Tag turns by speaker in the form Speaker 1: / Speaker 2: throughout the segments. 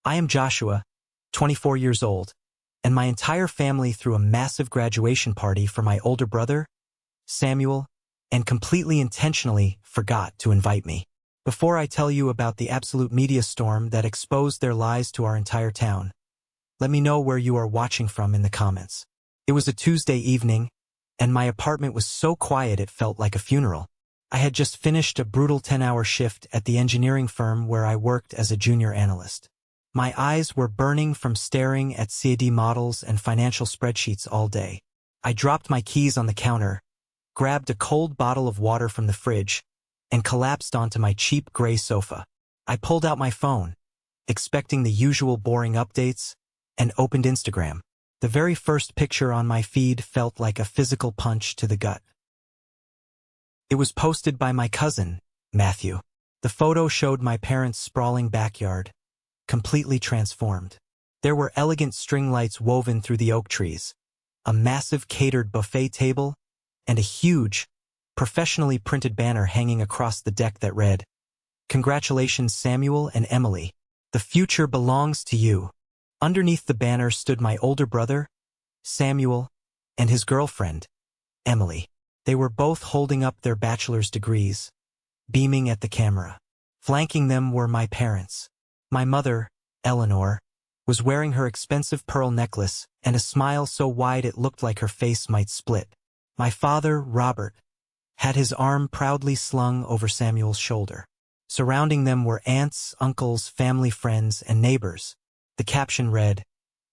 Speaker 1: I am Joshua, 24 years old, and my entire family threw a massive graduation party for my older brother, Samuel, and completely intentionally forgot to invite me. Before I tell you about the absolute media storm that exposed their lies to our entire town, let me know where you are watching from in the comments. It was a Tuesday evening, and my apartment was so quiet it felt like a funeral. I had just finished a brutal 10-hour shift at the engineering firm where I worked as a junior analyst. My eyes were burning from staring at CAD models and financial spreadsheets all day. I dropped my keys on the counter, grabbed a cold bottle of water from the fridge, and collapsed onto my cheap gray sofa. I pulled out my phone, expecting the usual boring updates, and opened Instagram. The very first picture on my feed felt like a physical punch to the gut. It was posted by my cousin, Matthew. The photo showed my parents' sprawling backyard, completely transformed. There were elegant string lights woven through the oak trees, a massive catered buffet table, and a huge, professionally printed banner hanging across the deck that read, "Congratulations, Samuel and Emily. The future belongs to you." Underneath the banner stood my older brother, Samuel, and his girlfriend, Emily. They were both holding up their bachelor's degrees, beaming at the camera. Flanking them were my parents. My mother, Eleanor, was wearing her expensive pearl necklace and a smile so wide it looked like her face might split. My father, Robert, had his arm proudly slung over Samuel's shoulder. Surrounding them were aunts, uncles, family friends, and neighbors. The caption read,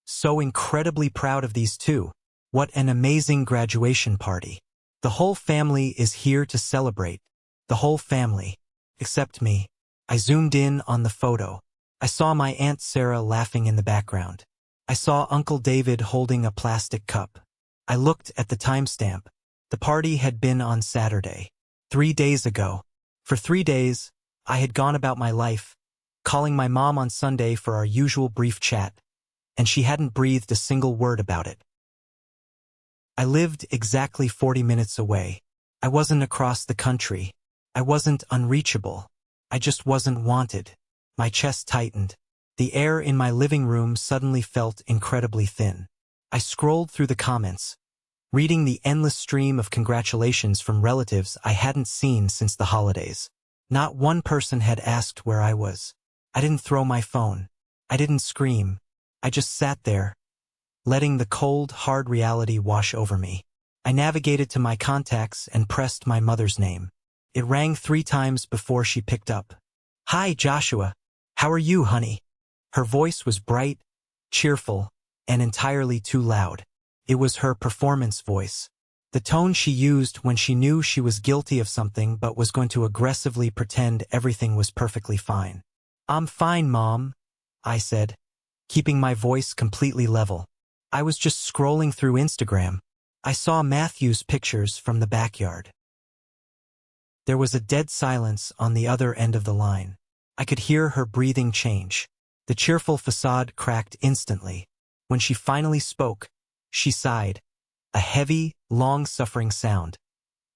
Speaker 1: "So incredibly proud of these two. What an amazing graduation party. The whole family is here to celebrate. The whole family, except me." I zoomed in on the photo. I saw my Aunt Sarah laughing in the background. I saw Uncle David holding a plastic cup. I looked at the timestamp. The party had been on Saturday, 3 days ago. For 3 days, I had gone about my life, calling my mom on Sunday for our usual brief chat, and she hadn't breathed a single word about it. I lived exactly 40 minutes away. I wasn't across the country. I wasn't unreachable. I just wasn't wanted. My chest tightened. The air in my living room suddenly felt incredibly thin. I scrolled through the comments, reading the endless stream of congratulations from relatives I hadn't seen since the holidays. Not one person had asked where I was. I didn't throw my phone. I didn't scream. I just sat there, letting the cold, hard reality wash over me. I navigated to my contacts and pressed my mother's name. It rang 3 times before she picked up. "Hi, Joshua. How are you, honey?" Her voice was bright, cheerful, and entirely too loud. It was her performance voice. The tone she used when she knew she was guilty of something but was going to aggressively pretend everything was perfectly fine. "I'm fine, Mom," I said, keeping my voice completely level. "I was just scrolling through Instagram. I saw Matthew's pictures from the backyard." There was a dead silence on the other end of the line. I could hear her breathing change. The cheerful facade cracked instantly. When she finally spoke, she sighed, a heavy, long-suffering sound,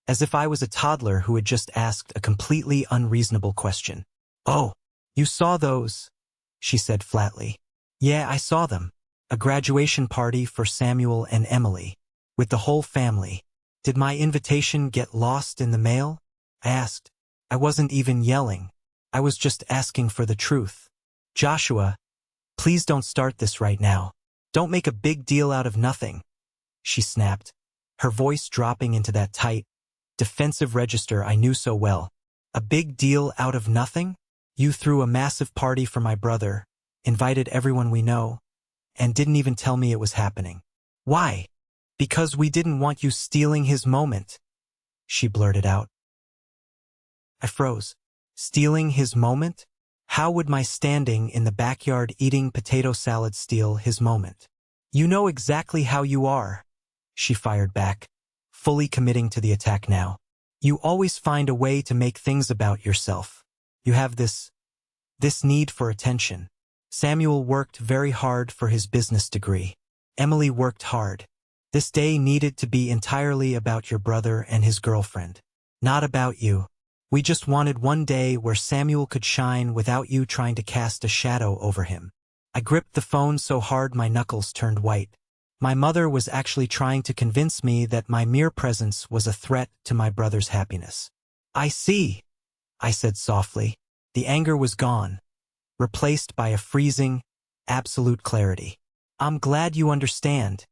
Speaker 1: as if I was a toddler who had just asked a completely unreasonable question. "Oh, you saw those," she said flatly. "Yeah, I saw them. A graduation party for Samuel and Emily, with the whole family. Did my invitation get lost in the mail?" I asked. I wasn't even yelling. I was just asking for the truth. "Joshua, please don't start this right now. Don't make a big deal out of nothing," she snapped, her voice dropping into that tight, defensive register I knew so well. "A big deal out of nothing? You threw a massive party for my brother, invited everyone we know, and didn't even tell me it was happening. Why?" "Because we didn't want you stealing his moment," she blurted out. I froze. Stealing his moment? How would my standing in the backyard eating potato salad steal his moment? "You know exactly how you are," she fired back, fully committing to the attack now. "You always find a way to make things about yourself. You have this need for attention. Samuel worked very hard for his business degree. Emily worked hard. This day needed to be entirely about your brother and his girlfriend. Not about you. We just wanted one day where Samuel could shine without you trying to cast a shadow over him." I gripped the phone so hard my knuckles turned white. My mother was actually trying to convince me that my mere presence was a threat to my brother's happiness. "I see," I said softly. The anger was gone, replaced by a freezing, absolute clarity. "I'm glad you understand,"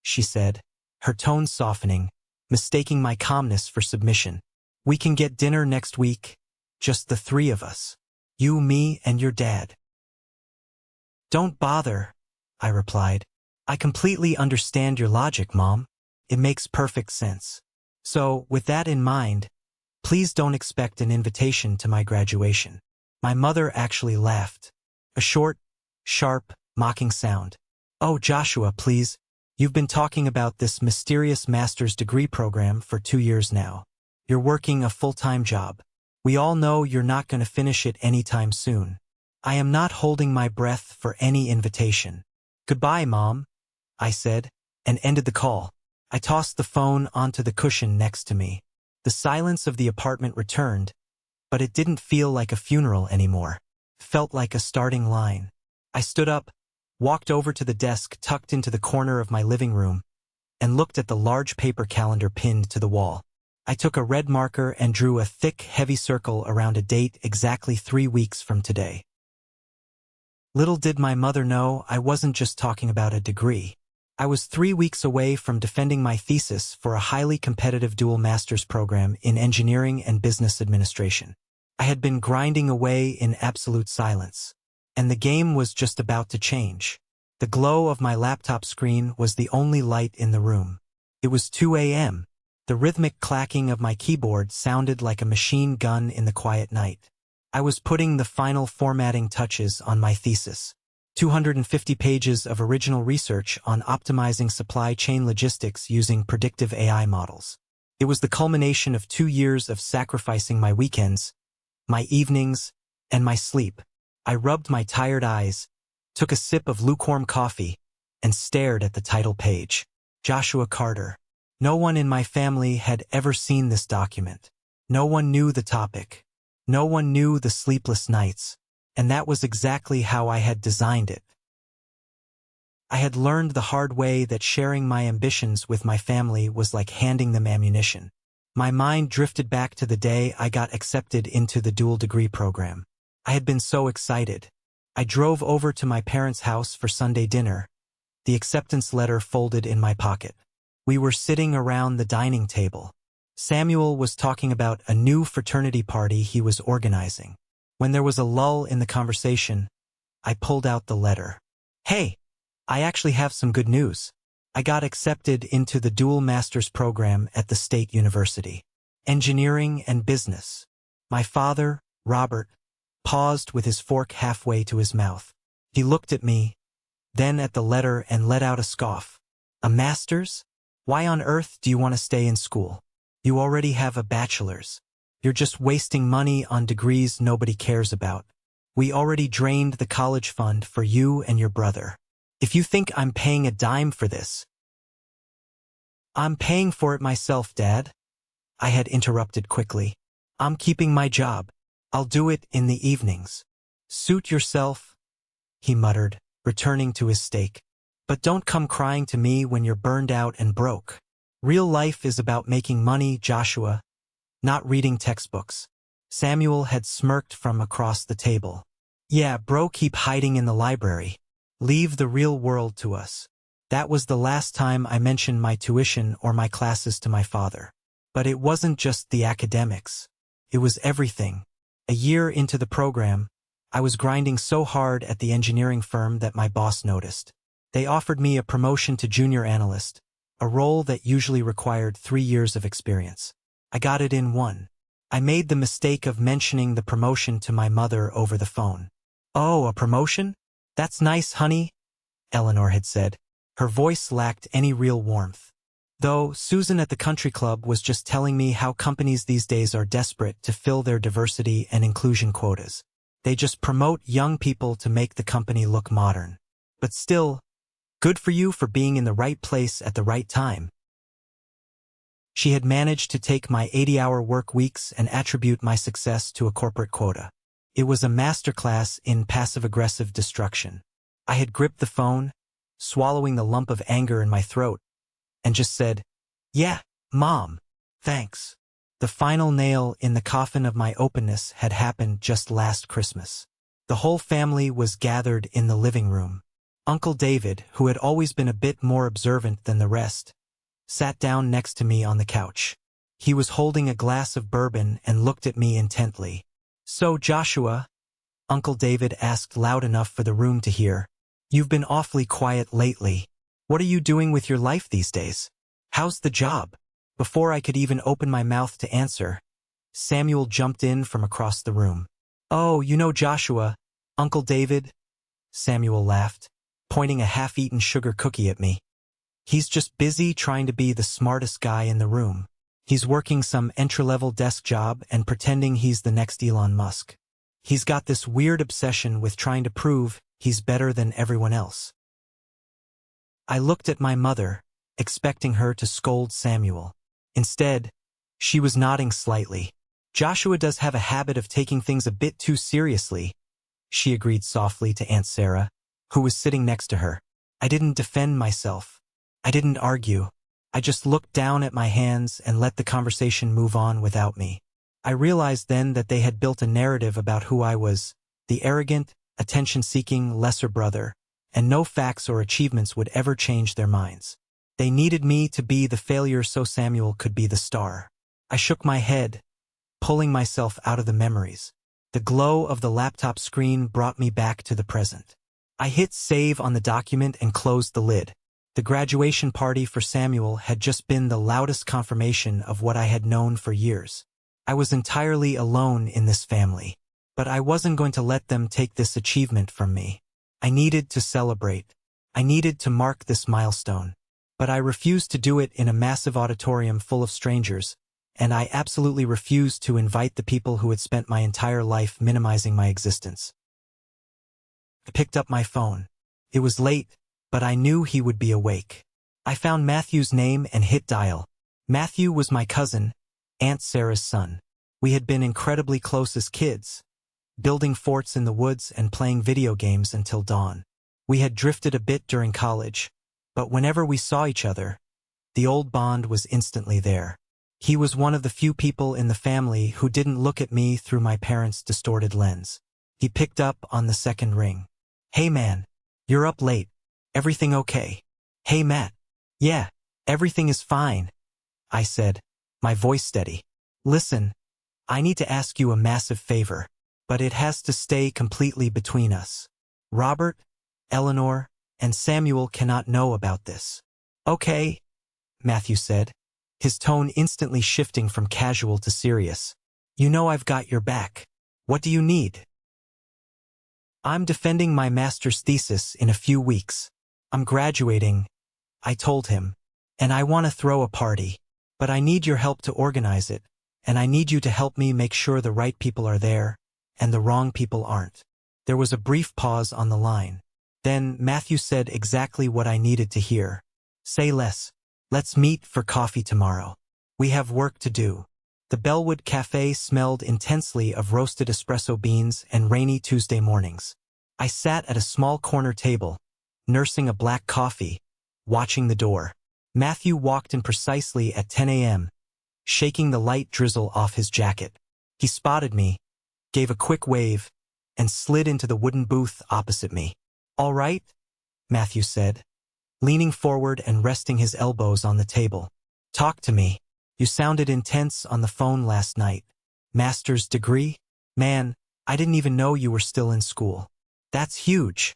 Speaker 1: she said, her tone softening, mistaking my calmness for submission. "We can get dinner next week, just the three of us. You, me, and your dad." "Don't bother," I replied. "I completely understand your logic, Mom. It makes perfect sense. So, with that in mind, please don't expect an invitation to my graduation." My mother actually laughed. A short, sharp, mocking sound. "Oh, Joshua, please. You've been talking about this mysterious master's degree program for 2 years now. You're working a full-time job. We all know you're not going to finish it anytime soon. I am not holding my breath for any invitation. Goodbye, Mom," I said, and ended the call. I tossed the phone onto the cushion next to me. The silence of the apartment returned, but it didn't feel like a funeral anymore. It felt like a starting line. I stood up, walked over to the desk tucked into the corner of my living room, and looked at the large paper calendar pinned to the wall. I took a red marker and drew a thick, heavy circle around a date exactly 3 weeks from today. Little did my mother know I wasn't just talking about a degree. I was 3 weeks away from defending my thesis for a highly competitive dual master's program in engineering and business administration. I had been grinding away in absolute silence, and the game was just about to change. The glow of my laptop screen was the only light in the room. It was 2 a.m. The rhythmic clacking of my keyboard sounded like a machine gun in the quiet night. I was putting the final formatting touches on my thesis. 250 pages of original research on optimizing supply chain logistics using predictive AI models. It was the culmination of 2 years of sacrificing my weekends, my evenings, and my sleep. I rubbed my tired eyes, took a sip of lukewarm coffee, and stared at the title page. Joshua Carter. No one in my family had ever seen this document. No one knew the topic. No one knew the sleepless nights. And that was exactly how I had designed it. I had learned the hard way that sharing my ambitions with my family was like handing them ammunition. My mind drifted back to the day I got accepted into the dual degree program. I had been so excited. I drove over to my parents' house for Sunday dinner, the acceptance letter folded in my pocket. We were sitting around the dining table. Samuel was talking about a new fraternity party he was organizing. When there was a lull in the conversation, I pulled out the letter. "Hey, I actually have some good news. I got accepted into the dual master's program at the state university. Engineering and business." My father, Robert, paused with his fork halfway to his mouth. He looked at me, then at the letter and let out a scoff. "A master's? Why on earth do you want to stay in school? You already have a bachelor's. You're just wasting money on degrees nobody cares about. We already drained the college fund for you and your brother. If you think I'm paying a dime for this..." "I'm paying for it myself, Dad," I had interrupted quickly. "I'm keeping my job. I'll do it in the evenings." "Suit yourself," he muttered, returning to his steak. "But don't come crying to me when you're burned out and broke. Real life is about making money, Joshua, not reading textbooks." Samuel had smirked from across the table. "Yeah, bro, keep hiding in the library. Leave the real world to us." That was the last time I mentioned my tuition or my classes to my father. But it wasn't just the academics. It was everything. A year into the program, I was grinding so hard at the engineering firm that my boss noticed. They offered me a promotion to junior analyst, a role that usually required 3 years of experience. I got it in 1. I made the mistake of mentioning the promotion to my mother over the phone. "Oh, a promotion? That's nice, honey," Eleanor had said. Her voice lacked any real warmth. Though Susan at the country club was just telling me how companies these days are desperate to fill their diversity and inclusion quotas. They just promote young people to make the company look modern. But still, good for you for being in the right place at the right time. She had managed to take my 80-hour work weeks and attribute my success to a corporate quota. It was a masterclass in passive-aggressive destruction. I had gripped the phone, swallowing the lump of anger in my throat, and just said, "Yeah, Mom, thanks." The final nail in the coffin of my openness had happened just last Christmas. The whole family was gathered in the living room. Uncle David, who had always been a bit more observant than the rest, sat down next to me on the couch. He was holding a glass of bourbon and looked at me intently. "So, Joshua," Uncle David asked loud enough for the room to hear, "you've been awfully quiet lately. What are you doing with your life these days? How's the job?" Before I could even open my mouth to answer, Samuel jumped in from across the room. "Oh, you know Joshua, Uncle David," Samuel laughed, pointing a half-eaten sugar cookie at me. "He's just busy trying to be the smartest guy in the room. He's working some entry-level desk job and pretending he's the next Elon Musk. He's got this weird obsession with trying to prove he's better than everyone else." I looked at my mother, expecting her to scold Samuel. Instead, she was nodding slightly. "Joshua does have a habit of taking things a bit too seriously," she agreed softly to Aunt Sarah, who was sitting next to her. I didn't defend myself. I didn't argue. I just looked down at my hands and let the conversation move on without me. I realized then that they had built a narrative about who I was, the arrogant, attention-seeking lesser brother, and no facts or achievements would ever change their minds. They needed me to be the failure so Samuel could be the star. I shook my head, pulling myself out of the memories. The glow of the laptop screen brought me back to the present. I hit save on the document and closed the lid. The graduation party for Samuel had just been the loudest confirmation of what I had known for years. I was entirely alone in this family, but I wasn't going to let them take this achievement from me. I needed to celebrate. I needed to mark this milestone. But I refused to do it in a massive auditorium full of strangers, and I absolutely refused to invite the people who had spent my entire life minimizing my existence. I picked up my phone. It was late, but I knew he would be awake. I found Matthew's name and hit dial. Matthew was my cousin, Aunt Sarah's son. We had been incredibly close as kids, building forts in the woods and playing video games until dawn. We had drifted a bit during college, but whenever we saw each other, the old bond was instantly there. He was one of the few people in the family who didn't look at me through my parents' distorted lens. He picked up on the second ring. "Hey man, you're up late. Everything okay?" "Hey Matt." "Yeah, everything is fine," I said, my voice steady. "Listen, I need to ask you a massive favor, but it has to stay completely between us. Robert, Eleanor, and Samuel cannot know about this." "Okay," Matthew said, his tone instantly shifting from casual to serious. "You know I've got your back. What do you need?" "I'm defending my master's thesis in a few weeks. I'm graduating," I told him, "and I want to throw a party. But I need your help to organize it, and I need you to help me make sure the right people are there, and the wrong people aren't." There was a brief pause on the line. Then Matthew said exactly what I needed to hear. "Say less. Let's meet for coffee tomorrow. We have work to do." The Bellwood Cafe smelled intensely of roasted espresso beans and rainy Tuesday mornings. I sat at a small corner table, nursing a black coffee, watching the door. Matthew walked in precisely at 10 a.m., shaking the light drizzle off his jacket. He spotted me, gave a quick wave, and slid into the wooden booth opposite me. "All right," Matthew said, leaning forward and resting his elbows on the table. "Talk to me. You sounded intense on the phone last night. Master's degree? Man, I didn't even know you were still in school. That's huge."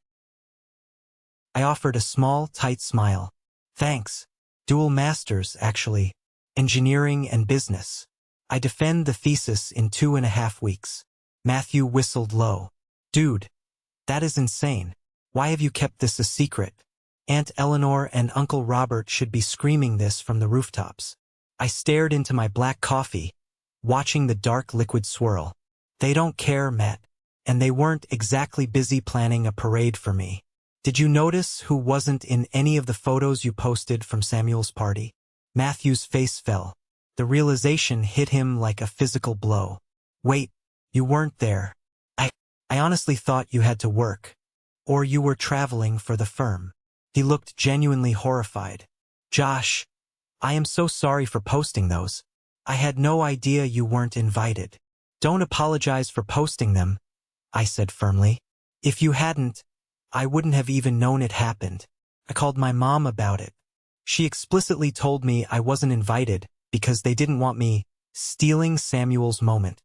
Speaker 1: I offered a small, tight smile. "Thanks. Dual masters, actually. Engineering and business. I defend the thesis in 2.5 weeks." Matthew whistled low. "Dude, that is insane. Why have you kept this a secret? Aunt Eleanor and Uncle Robert should be screaming this from the rooftops." I stared into my black coffee, watching the dark liquid swirl. "They don't care, Matt. And they weren't exactly busy planning a parade for me. Did you notice who wasn't in any of the photos you posted from Samuel's party?" Matthew's face fell. The realization hit him like a physical blow. "Wait, you weren't there. I honestly thought you had to work." Or you were traveling for the firm. He looked genuinely horrified. Josh, I am so sorry for posting those. I had no idea you weren't invited. Don't apologize for posting them, I said firmly. If you hadn't, I wouldn't have even known it happened. I called my mom about it. She explicitly told me I wasn't invited because they didn't want me stealing Samuel's moment.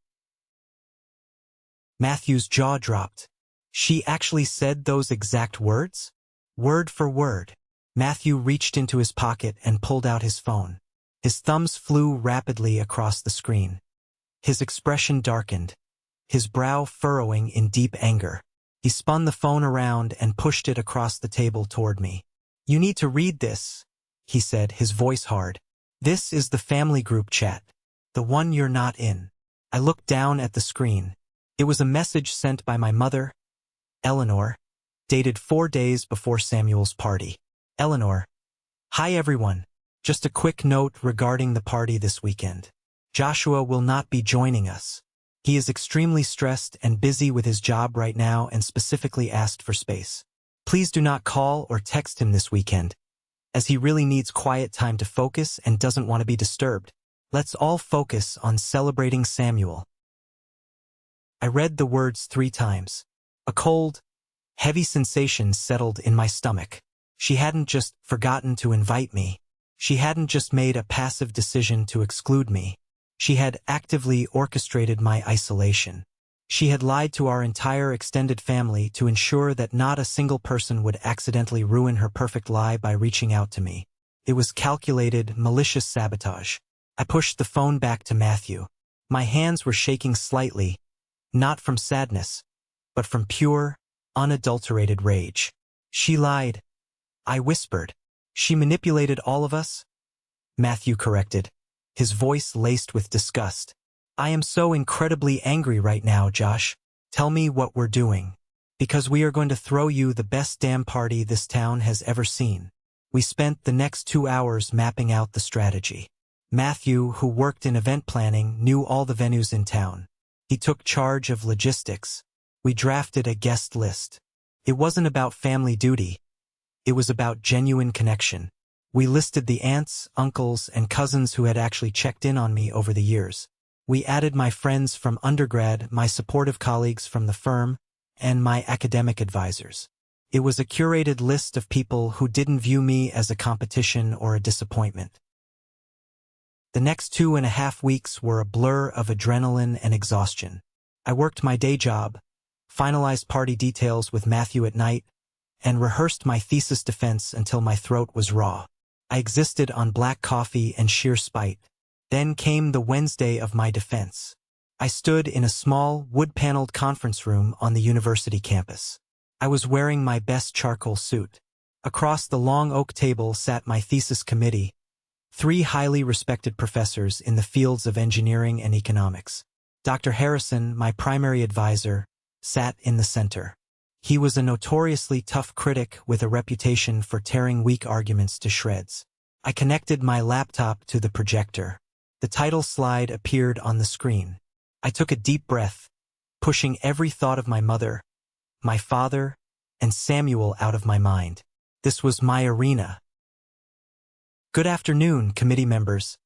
Speaker 1: Matthew's jaw dropped. She actually said those exact words? Word for word. Matthew reached into his pocket and pulled out his phone. His thumbs flew rapidly across the screen. His expression darkened, his brow furrowing in deep anger. He spun the phone around and pushed it across the table toward me. You need to read this, he said, his voice hard. This is the family group chat, the one you're not in. I looked down at the screen. It was a message sent by my mother, Eleanor, dated 4 days before Samuel's party. Eleanor. Hi everyone. Just a quick note regarding the party this weekend. Joshua will not be joining us. He is extremely stressed and busy with his job right now and specifically asked for space. Please do not call or text him this weekend, as he really needs quiet time to focus and doesn't want to be disturbed. Let's all focus on celebrating Samuel. I read the words 3 times. A cold, heavy sensation settled in my stomach. She hadn't just forgotten to invite me. She hadn't just made a passive decision to exclude me. She had actively orchestrated my isolation. She had lied to our entire extended family to ensure that not a single person would accidentally ruin her perfect lie by reaching out to me. It was calculated, malicious sabotage. I pushed the phone back to Matthew. My hands were shaking slightly, not from sadness, but from pure, unadulterated rage. She lied. I whispered. She manipulated all of us? Matthew corrected, his voice laced with disgust. I am so incredibly angry right now, Josh. Tell me what we're doing. Because we are going to throw you the best damn party this town has ever seen. We spent the next 2 hours mapping out the strategy. Matthew, who worked in event planning, knew all the venues in town. He took charge of logistics. We drafted a guest list. It wasn't about family duty. It was about genuine connection. We listed the aunts, uncles, and cousins who had actually checked in on me over the years. We added my friends from undergrad, my supportive colleagues from the firm, and my academic advisors. It was a curated list of people who didn't view me as a competition or a disappointment. The next 2.5 weeks were a blur of adrenaline and exhaustion. I worked my day job, finalized party details with Matthew at night, and rehearsed my thesis defense until my throat was raw. I existed on black coffee and sheer spite. Then came the Wednesday of my defense. I stood in a small, wood-paneled conference room on the university campus. I was wearing my best charcoal suit. Across the long oak table sat my thesis committee, 3 highly respected professors in the fields of engineering and economics. Dr. Harrison, my primary advisor, sat in the center. He was a notoriously tough critic with a reputation for tearing weak arguments to shreds. I connected my laptop to the projector. The title slide appeared on the screen. I took a deep breath, pushing every thought of my mother, my father, and Samuel out of my mind. This was my arena. Good afternoon, committee members.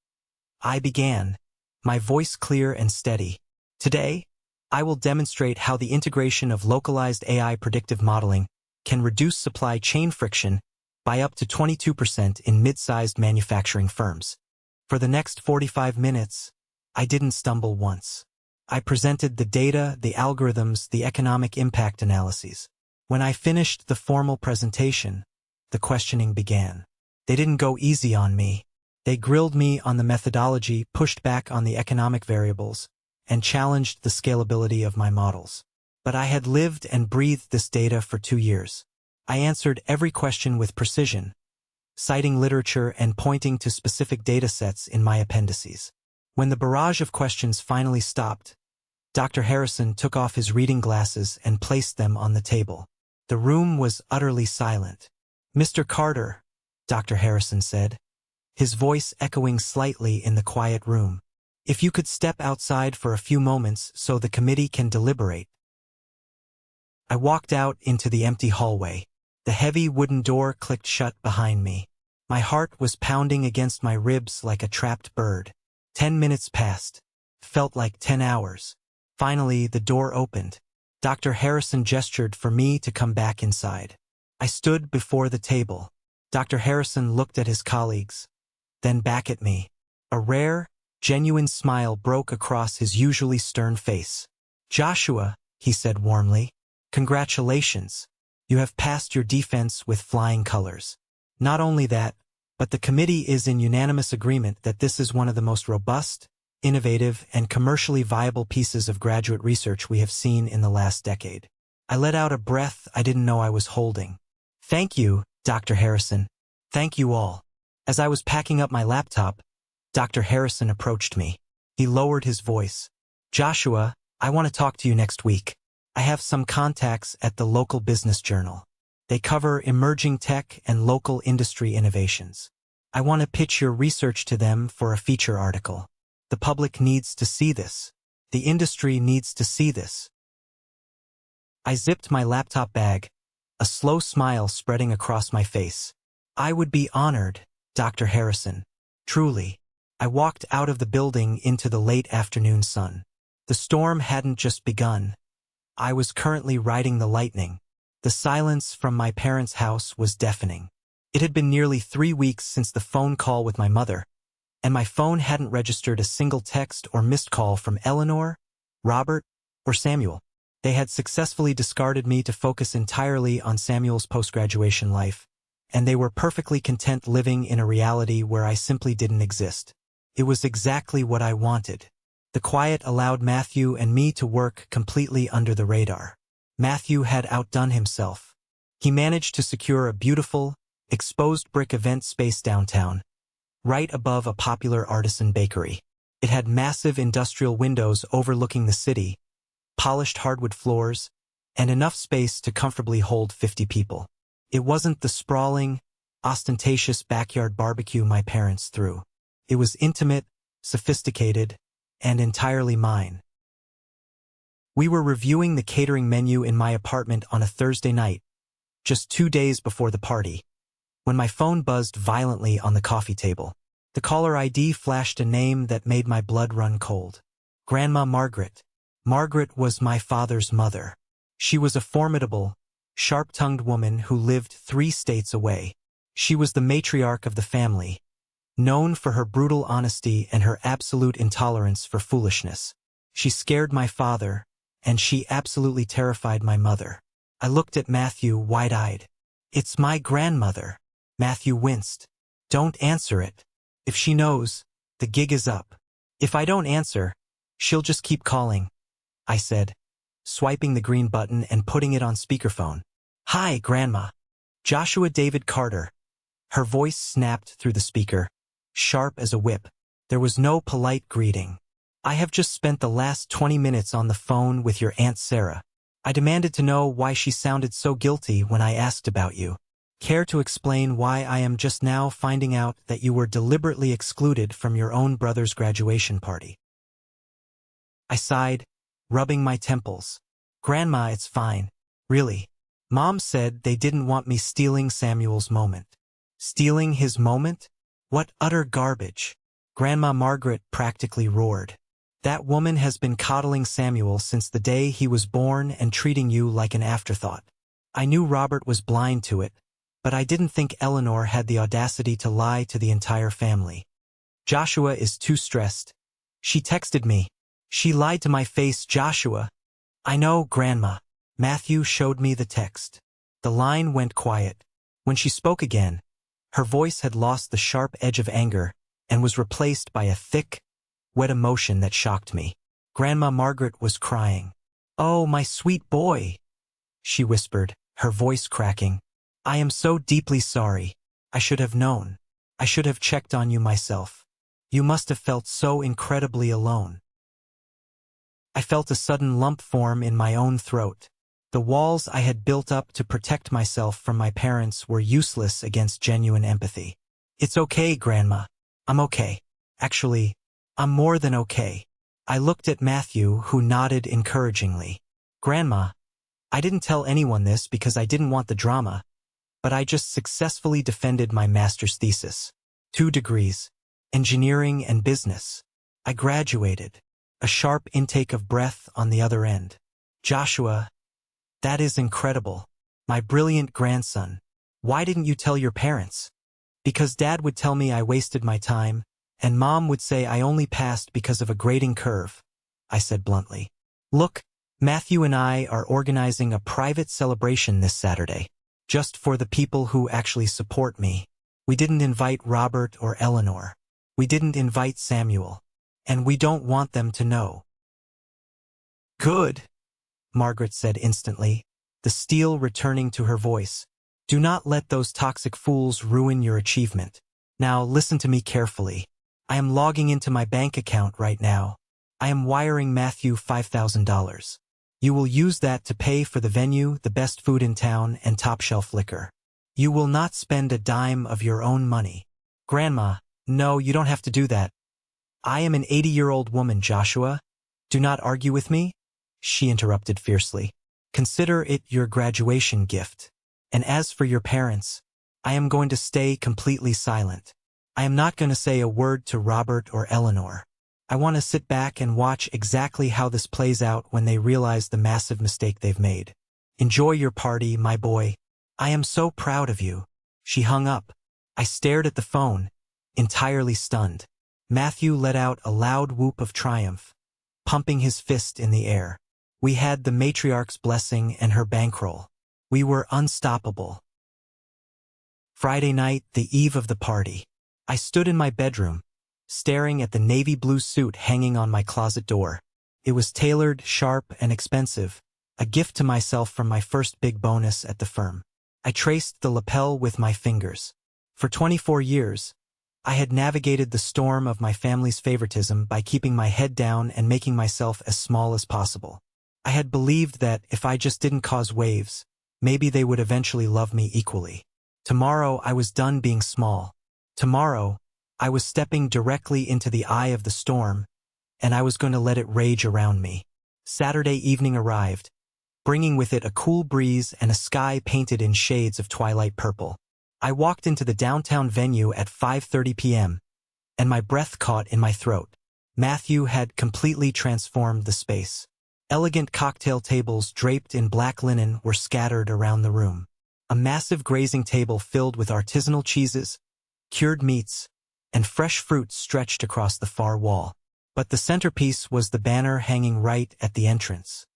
Speaker 1: I began, my voice clear and steady. Today, I will demonstrate how the integration of localized AI predictive modeling can reduce supply chain friction by up to 22% in mid-sized manufacturing firms. For the next 45 minutes, I didn't stumble once. I presented the data, the algorithms, the economic impact analyses. When I finished the formal presentation, the questioning began. They didn't go easy on me. They grilled me on the methodology, pushed back on the economic variables, and challenged the scalability of my models. But I had lived and breathed this data for 2 years. I answered every question with precision, citing literature and pointing to specific datasets in my appendices. When the barrage of questions finally stopped, Dr. Harrison took off his reading glasses and placed them on the table. The room was utterly silent. Mr. Carter, Dr. Harrison said, his voice echoing slightly in the quiet room. If you could step outside for a few moments so the committee can deliberate. I walked out into the empty hallway. The heavy wooden door clicked shut behind me. My heart was pounding against my ribs like a trapped bird. 10 minutes passed. Felt like 10 hours. Finally, the door opened. Dr. Harrison gestured for me to come back inside. I stood before the table. Dr. Harrison looked at his colleagues, then back at me. A rare, genuine smile broke across his usually stern face. "Joshua," he said warmly, "congratulations. You have passed your defense with flying colors. Not only that, but the committee is in unanimous agreement that this is one of the most robust, innovative, and commercially viable pieces of graduate research we have seen in the last decade." I let out a breath I didn't know I was holding. "Thank you, Dr. Harrison. Thank you all." As I was packing up my laptop, Dr. Harrison approached me. He lowered his voice. "Joshua, I want to talk to you next week. I have some contacts at the local business journal. They cover emerging tech and local industry innovations. I want to pitch your research to them for a feature article. The public needs to see this. The industry needs to see this." I zipped my laptop bag, a slow smile spreading across my face. "I would be honored, Dr. Harrison. Truly." I walked out of the building into the late afternoon sun. The storm hadn't just begun. I was currently riding the lightning. The silence from my parents' house was deafening. It had been nearly 3 weeks since the phone call with my mother, and my phone hadn't registered a single text or missed call from Eleanor, Robert, or Samuel. They had successfully discarded me to focus entirely on Samuel's post-graduation life, and they were perfectly content living in a reality where I simply didn't exist. It was exactly what I wanted. The quiet allowed Matthew and me to work completely under the radar. Matthew had outdone himself. He managed to secure a beautiful, exposed brick event space downtown, right above a popular artisan bakery. It had massive industrial windows overlooking the city, polished hardwood floors, and enough space to comfortably hold 50 people. It wasn't the sprawling, ostentatious backyard barbecue my parents threw. It was intimate, sophisticated, and entirely mine. We were reviewing the catering menu in my apartment on a Thursday night, just 2 days before the party, when my phone buzzed violently on the coffee table. The caller ID flashed a name that made my blood run cold. Grandma Margaret. Margaret was my father's mother. She was a formidable, sharp-tongued woman who lived 3 states away. She was the matriarch of the family, known for her brutal honesty and her absolute intolerance for foolishness. She scared my father, and she absolutely terrified my mother. I looked at Matthew wide-eyed. "It's my grandmother." Matthew winced. "Don't answer it. If she knows, the gig is up. If I don't answer, she'll just keep calling," I said, swiping the green button and putting it on speakerphone. "Hi, Grandma. Joshua David Carter." Her voice snapped through the speaker, sharp as a whip. There was no polite greeting. "I have just spent the last 20 minutes on the phone with your Aunt Sarah. I demanded to know why she sounded so guilty when I asked about you. Care to explain why I am just now finding out that you were deliberately excluded from your own brother's graduation party?" I sighed, rubbing my temples. "Grandma, it's fine. Really. Mom said they didn't want me stealing Samuel's moment." Stealing his moment? What utter garbage. Grandma Margaret practically roared. "That woman has been coddling Samuel since the day he was born and treating you like an afterthought. I knew Robert was blind to it, but I didn't think Eleanor had the audacity to lie to the entire family. Joshua is too stressed. She texted me. She lied to my face, Joshua." "I know, Grandma." Matthew showed me the text. The line went quiet. When she spoke again, her voice had lost the sharp edge of anger and was replaced by a thick, wet emotion that shocked me. Grandma Margaret was crying. "Oh, my sweet boy," she whispered, her voice cracking. "I am so deeply sorry. I should have known. I should have checked on you myself. You must have felt so incredibly alone." I felt a sudden lump form in my own throat. The walls I had built up to protect myself from my parents were useless against genuine empathy. "It's okay, Grandma. I'm okay. Actually, I'm more than okay." I looked at Matthew, who nodded encouragingly. "Grandma, I didn't tell anyone this because I didn't want the drama, but I just successfully defended my master's thesis. 2 degrees, engineering and business. I graduated. A sharp intake of breath on the other end. Joshua, that is incredible. My brilliant grandson. Why didn't you tell your parents? Because Dad would tell me I wasted my time, and Mom would say I only passed because of a grading curve, I said bluntly. Look, Matthew and I are organizing a private celebration this Saturday, just for the people who actually support me. We didn't invite Robert or Eleanor. We didn't invite Samuel. And we don't want them to know. Good, Margaret said instantly, the steel returning to her voice. Do not let those toxic fools ruin your achievement. Now listen to me carefully. I am logging into my bank account right now. I am wiring Matthew $5,000. You will use that to pay for the venue, the best food in town, and top-shelf liquor. You will not spend a dime of your own money. Grandma, no, you don't have to do that. I am an 80-year-old woman, Joshua. Do not argue with me, she interrupted fiercely. Consider it your graduation gift. And as for your parents, I am going to stay completely silent. I am not going to say a word to Robert or Eleanor. I want to sit back and watch exactly how this plays out when they realize the massive mistake they've made. Enjoy your party, my boy. I am so proud of you. She hung up. I stared at the phone, entirely stunned. Matthew let out a loud whoop of triumph, pumping his fist in the air. We had the matriarch's blessing and her bankroll. We were unstoppable. Friday night, the eve of the party. I stood in my bedroom, staring at the navy blue suit hanging on my closet door. It was tailored, sharp, and expensive, a gift to myself from my first big bonus at the firm. I traced the lapel with my fingers. For 24 years, I had navigated the storm of my family's favoritism by keeping my head down and making myself as small as possible. I had believed that if I just didn't cause waves, maybe they would eventually love me equally. Tomorrow I was done being small. Tomorrow, I was stepping directly into the eye of the storm, and I was going to let it rage around me. Saturday evening arrived, bringing with it a cool breeze and a sky painted in shades of twilight purple. I walked into the downtown venue at 5:30 p.m., and my breath caught in my throat. Matthew had completely transformed the space. Elegant cocktail tables draped in black linen were scattered around the room. A massive grazing table filled with artisanal cheeses, cured meats, and fresh fruits stretched across the far wall. But the centerpiece was the banner hanging right at the entrance.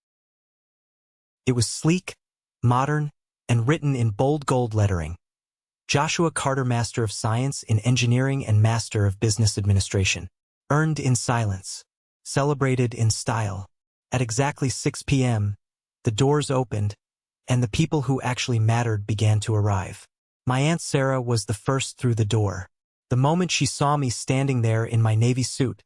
Speaker 1: It was sleek, modern, and written in bold gold lettering. Joshua Carter, Master of Science in Engineering and Master of Business Administration. Earned in silence. Celebrated in style. At exactly 6 p.m., the doors opened, and the people who actually mattered began to arrive. My Aunt Sarah was the first through the door. The moment she saw me standing there in my navy suit,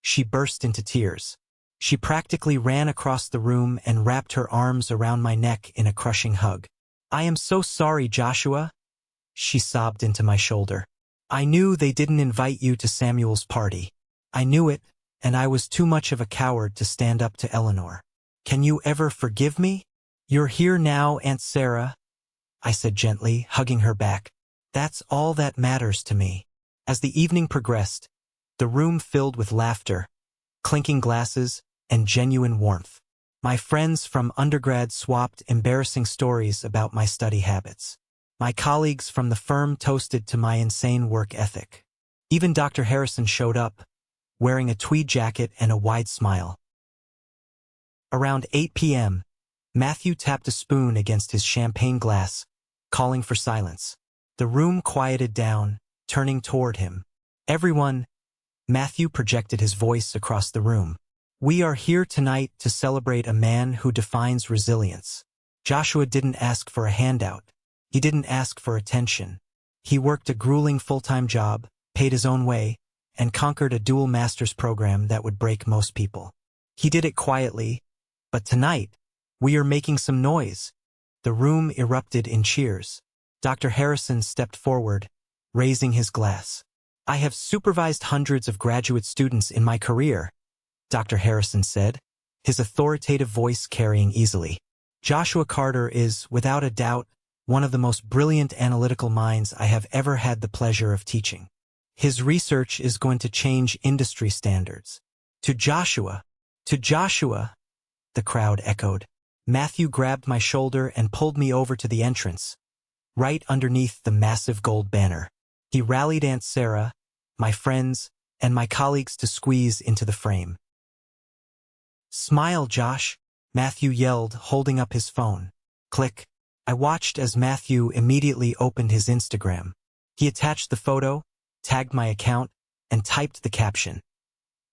Speaker 1: she burst into tears. She practically ran across the room and wrapped her arms around my neck in a crushing hug. I am so sorry, Joshua, she sobbed into my shoulder. I knew they didn't invite you to Samuel's party. I knew it, and I was too much of a coward to stand up to Eleanor. Can you ever forgive me? You're here now, Aunt Sarah, I said gently, hugging her back. That's all that matters to me. As the evening progressed, the room filled with laughter, clinking glasses, and genuine warmth. My friends from undergrad swapped embarrassing stories about my study habits. My colleagues from the firm toasted to my insane work ethic. Even Dr. Harrison showed up, wearing a tweed jacket and a wide smile. Around 8 p.m., Matthew tapped a spoon against his champagne glass, calling for silence. The room quieted down, turning toward him. Everyone, Matthew projected his voice across the room. We are here tonight to celebrate a man who defines resilience. Joshua didn't ask for a handout. He didn't ask for attention. He worked a grueling full-time job, paid his own way, and conquered a dual master's program that would break most people. He did it quietly, but tonight, we are making some noise. The room erupted in cheers. Dr. Harrison stepped forward, raising his glass. I have supervised hundreds of graduate students in my career, Dr. Harrison said, his authoritative voice carrying easily. Joshua Carter is, without a doubt, one of the most brilliant analytical minds I have ever had the pleasure of teaching. His research is going to change industry standards. To Joshua, the crowd echoed. Matthew grabbed my shoulder and pulled me over to the entrance, right underneath the massive gold banner. He rallied Aunt Sarah, my friends, and my colleagues to squeeze into the frame. "Smile, Josh," Matthew yelled, holding up his phone. Click. I watched as Matthew immediately opened his Instagram. He attached the photo, tagged my account, and typed the caption.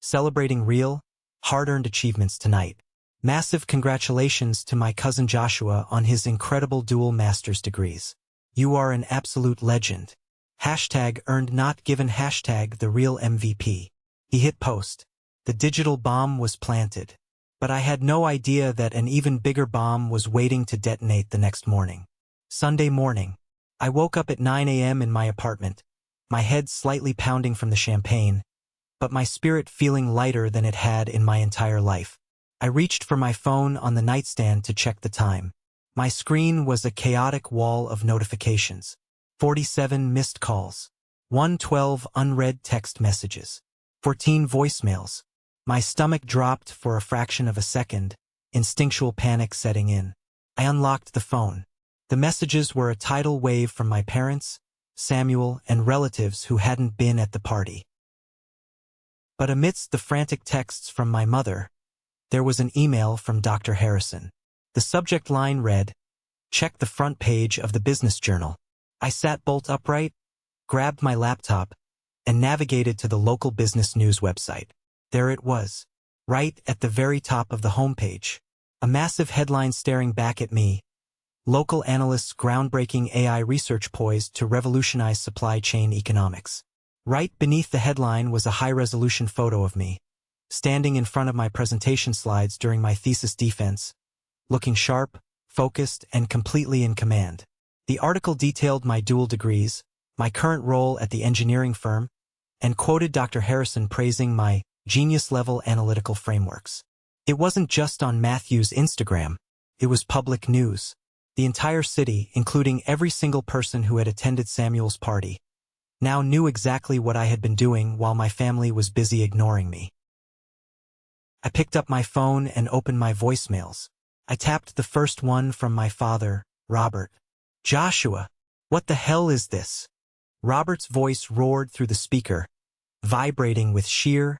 Speaker 1: "Celebrating real, hard-earned achievements tonight. Massive congratulations to my cousin Joshua on his incredible dual master's degrees. You are an absolute legend. Hashtag earned not given hashtag the real MVP." He hit post. The digital bomb was planted. But I had no idea that an even bigger bomb was waiting to detonate the next morning. Sunday morning. I woke up at 9 a.m. in my apartment, my head slightly pounding from the champagne, but my spirit feeling lighter than it had in my entire life. I reached for my phone on the nightstand to check the time. My screen was a chaotic wall of notifications. 47 missed calls. 112 unread text messages. 14 voicemails. My stomach dropped for a fraction of a second, instinctual panic setting in. I unlocked the phone. The messages were a tidal wave from my parents, Samuel, and relatives who hadn't been at the party. But amidst the frantic texts from my mother, there was an email from Dr. Harrison. The subject line read, "Check the front page of the Business Journal." I sat bolt upright, grabbed my laptop, and navigated to the local business news website. There it was, right at the very top of the homepage. A massive headline staring back at me. Local analysts' groundbreaking AI research poised to revolutionize supply chain economics. Right beneath the headline was a high-resolution photo of me, standing in front of my presentation slides during my thesis defense, looking sharp, focused, and completely in command. The article detailed my dual degrees, my current role at the engineering firm, and quoted Dr. Harrison praising my genius-level analytical frameworks. It wasn't just on Matthew's Instagram. It was public news. The entire city, including every single person who had attended Samuel's party, now knew exactly what I had been doing while my family was busy ignoring me. I picked up my phone and opened my voicemails. I tapped the first one from my father, Robert. "Joshua, what the hell is this?" Robert's voice roared through the speaker, vibrating with sheer,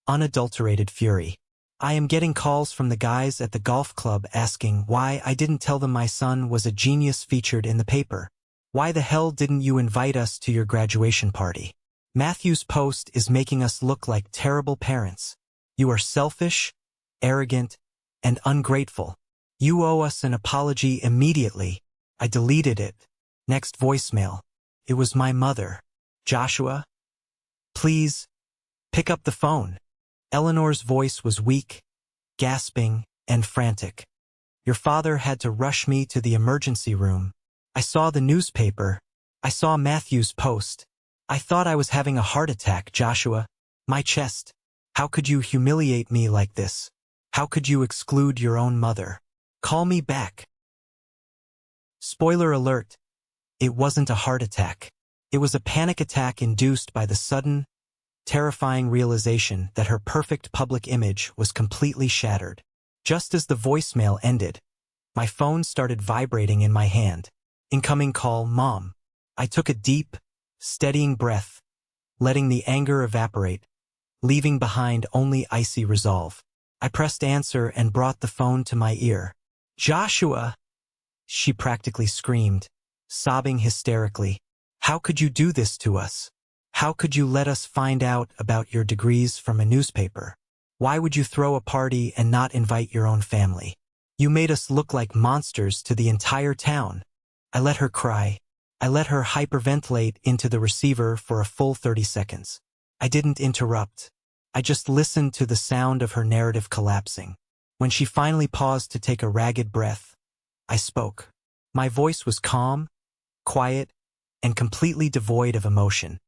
Speaker 1: unadulterated fury. "I am getting calls from the guys at the golf club asking why I didn't tell them my son was a genius featured in the paper. Why the hell didn't you invite us to your graduation party? Matthew's post is making us look like terrible parents. You are selfish, arrogant, and ungrateful. You owe us an apology immediately." I deleted it. Next voicemail. It was my mother. "Joshua, please, pick up the phone." Eleanor's voice was weak, gasping, and frantic. "Your father had to rush me to the emergency room. I saw the newspaper. I saw Matthew's post. I thought I was having a heart attack, Joshua. My chest. How could you humiliate me like this? How could you exclude your own mother? Call me back." Spoiler alert. It wasn't a heart attack. It was a panic attack induced by the sudden, terrifying realization that her perfect public image was completely shattered. Just as the voicemail ended, my phone started vibrating in my hand. "Incoming call, Mom." I took a deep, steadying breath, letting the anger evaporate, leaving behind only icy resolve. I pressed answer and brought the phone to my ear. "Joshua!" she practically screamed, sobbing hysterically. "How could you do this to us? How could you let us find out about your degrees from a newspaper? Why would you throw a party and not invite your own family? You made us look like monsters to the entire town." I let her cry. I let her hyperventilate into the receiver for a full 30 seconds. I didn't interrupt. I just listened to the sound of her narrative collapsing. When she finally paused to take a ragged breath, I spoke. My voice was calm, quiet, and completely devoid of emotion.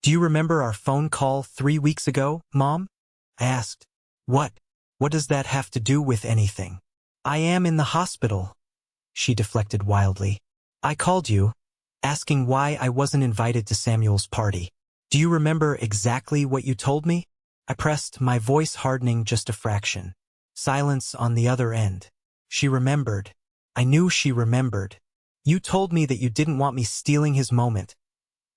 Speaker 1: "Do you remember our phone call 3 weeks ago, Mom?" I asked. What does that have to do with anything?" I am in the hospital, she deflected wildly. I called you, asking why I wasn't invited to Samuel's party. Do you remember exactly what you told me? I pressed, my voice hardening just a fraction. Silence on the other end. She remembered. I knew she remembered. You told me that you didn't want me stealing his moment.